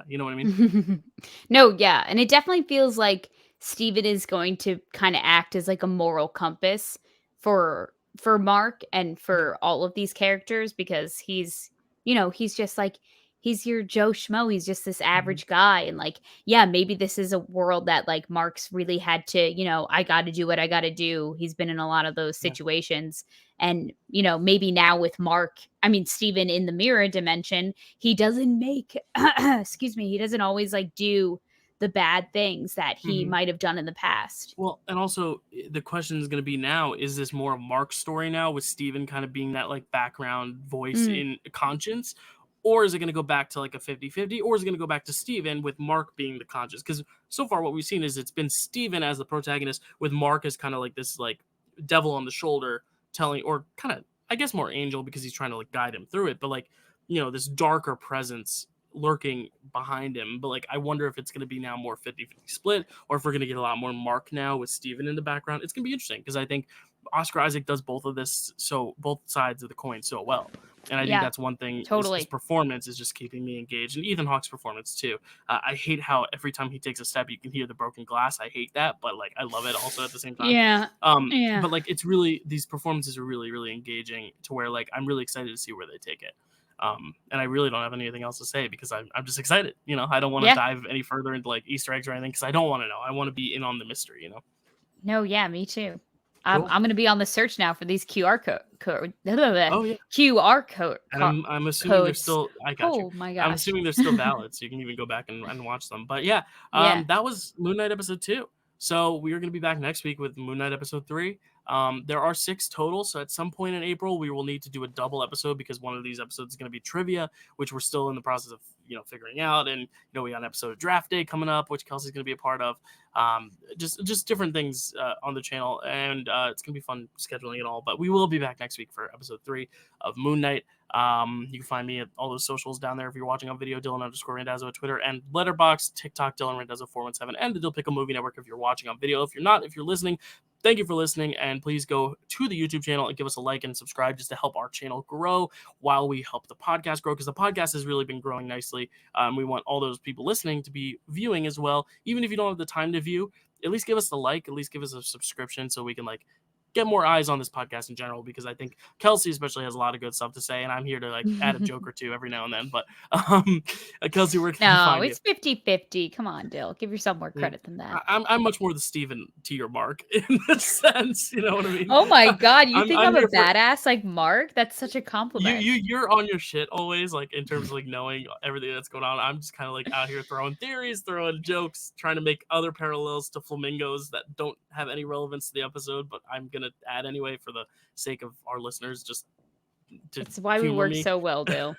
A: you know what I mean?
B: No, yeah, and it definitely feels like Steven is going to kinda act as, like, a moral compass for Mark and
A: Yeah.
B: for all of these characters because he's just like he's your Joe Schmo, he's just this
A: Mhm.
B: average guy, and, like, yeah, maybe this is a world that, like, Mark's really had to, "I gotta do what I gotta do." He's been in a lot of those
A: Yeah.
B: situations, and, maybe now with Steven in the mirror dimension, he doesn't make excuse me, he doesn't always like do the bad things that he
A: Mhm.
B: might have done in the past.
A: Well, and also the question is going to be now: is this more of Mark's story now, with Steven kind of being that like background voice
B: Mm,
A: in conscience, or is it going to go back to like a 50-50, or is it going to go back to Steven with Mark being the conscience? Because so far, what we've seen is it's been Steven as the protagonist, with Mark as kind of like this like devil on the shoulder, telling, or kind of I guess more angel because he's trying to like guide him through it, but like this darker presence lurking behind him. But like I wonder if it's going to be now more 50-50 split, or if we're going to get a lot more Mark now with Steven in the background. It's going to be interesting because I think Oscar Isaac does both of this, so both sides of the coin so well. And I think
B: yeah,
A: that's one thing, is his
B: totally.
A: performance is just keeping me engaged, and Ethan Hawke's performance too. I hate how every time he takes a step you can hear the broken glass. I hate that, but like I love it also at the same time.
B: Yeah. Yeah.
A: But like it's really, these performances are really really engaging to where like I'm really excited to see where they take it. And I really don't have anything else to say because I'm just excited. I don't want to
B: Yeah.
A: dive any further into like Easter eggs or anything because I don't want to know. I want to be in on the mystery.
B: No, yeah, me too.
A: Cool.
B: I'm gonna be on the search now for these
A: Oh yeah.
B: QR code
A: And I'm assuming they're
B: codes.
A: still. I got you.
B: Oh my
A: I'm
B: gosh.
A: assuming they're still valid, so you can even go back and watch them. But yeah,
B: Yeah.
A: that was Moon Knight episode 2. So we are going to be back next week with Moon Knight episode 3. There are 6 total, so at some point in April we will need to do a double episode because one of these episodes is going to be trivia, which we're still in the process of figuring out. And we got an episode of Draft Day coming up, which Kelsey's going to be a part of. Just different things on the channel, and it's going to be fun scheduling it all. But we will be back next week for episode 3 of Moon Knight. You can find me at all those socials down there if you're watching on video, Dylan_Randazzo at Twitter and Letterboxd, TikTok, Dylan Randazzo 417, and the Dill Pickle Movie Network if you're watching on video. If you're not, if you're listening, thank you for listening, and please go to the YouTube channel and give us a like and subscribe just to help our channel grow while we help the podcast grow, because the podcast has really been growing nicely. We want all those people listening to be viewing as well. Even if you don't have the time to view, at least give us the like, at least give us a subscription so we can like get more eyes on this podcast in general, because I think Kelsey especially has a lot of good stuff to say, and I'm here to like add a joke or two every now and then. But Kelsey, where can we
B: No,
A: find you?
B: it's 50-50. Come on, Dill. Give yourself more
A: Yeah.
B: credit than that.
A: I'm much more the Steven to your Mark in this sense. You know what I mean?
B: Oh my god, you think I'm a
A: here for
B: badass like Mark? That's such a
A: you.
B: compliment.
A: You're on your shit always, like in terms of like knowing everything that's going on. I'm just kind of like out here throwing theories, throwing jokes, trying to make other parallels to flamingos that don't have any relevance to the episode, but I'm gonna add anyway for the sake of our listeners, just to
B: It's why we
A: humor
B: work
A: me.
B: so well, Dill.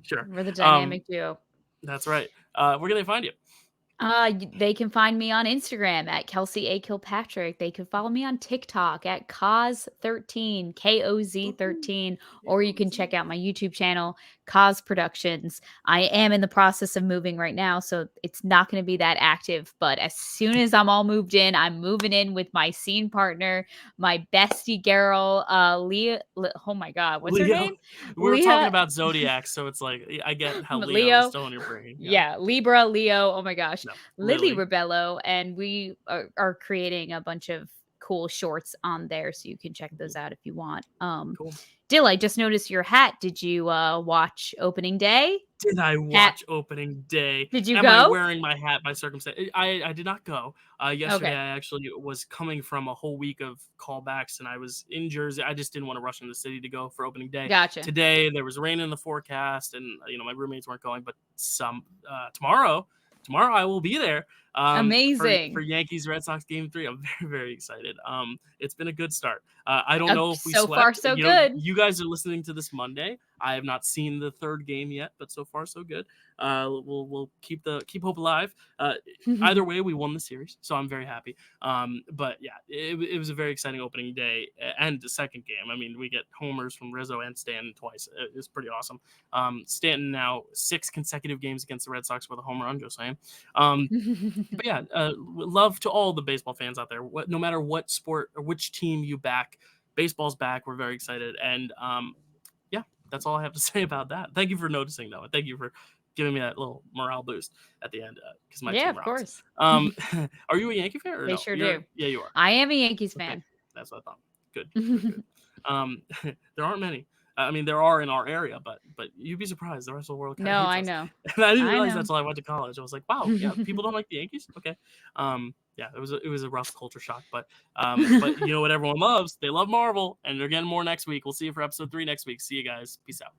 A: Sure.
B: We're the dynamic duo.
A: That's right. Where can they find you?
B: They can find me on Instagram at Kelsey A. Kilpatrick. They can follow me on TikTok at Koz13, KOZ13, or you can check out my YouTube channel, Koz Productions. I am in the process of moving right now, so it's not going to be that active. But as soon as I'm all moved in, I'm moving in with my scene partner, my bestie girl, Leah. Oh my God, what's her
A: Leo.
B: name?
A: We were talking
B: Leah.
A: about zodiac, so it's like I get how Leo is
B: Leo.
A: still in your brain.
B: Yeah, Libra, Leo. Oh my gosh.
A: No,
B: Lily
A: Lily.
B: Rebello. And we are creating a bunch of cool shorts on there. So you can check those out if you want.
A: Cool.
B: Dill, I just noticed your hat. Did you watch opening day?
A: Did I
B: Hat.
A: watch opening day?
B: Did you
A: Am I
B: go?
A: wearing my hat by circumstance? I did not go. Yesterday,
B: Okay.
A: I actually was coming from a whole week of callbacks, and I was in Jersey. I just didn't want to rush into the city to go for opening day.
B: Gotcha.
A: Today, there was rain in the forecast, and my roommates weren't going. But tomorrow I will be there. For
B: Amazing.
A: Yankees Red Sox game 3. I'm very, very excited. It's been a good start. I don't know if we
B: So far,
A: swept.
B: so good.
A: You guys are listening to this Monday. I have not seen the third game yet, but so far so good. We'll keep hope alive. Either way, we won the series, so I'm very happy. But yeah, it was a very exciting opening day and the second game. I mean, we get homers from Rizzo and Stanton twice. It's pretty awesome. Stanton now 6 consecutive games against the Red Sox with a home run. Just saying. But yeah, love to all the baseball fans out there. No matter what sport or which team you back, baseball's back. We're very excited, and yeah, that's all I have to say about that. Thank you for noticing, though, and thank you for giving me that little morale boost at the end because my
B: Yeah,
A: team
B: of
A: rocks.
B: course.
A: Are you a Yankee fan or
B: They
A: no?
B: sure do.
A: Yeah, you are.
B: I am a Yankees
A: Okay,
B: fan.
A: that's what I thought. Good. There aren't many. I mean, there are in our area, but you'd be surprised. The rest of the world kind of
B: No,
A: hates
B: I
A: us.
B: know.
A: And I didn't
B: I
A: realize
B: know.
A: that's until I went to college. I was like, wow, yeah, people don't like the Yankees. Okay, yeah, it was a rough culture shock, but you know what everyone loves? They love Marvel, and they're getting more next week. We'll see you for episode 3 next week. See you guys. Peace out.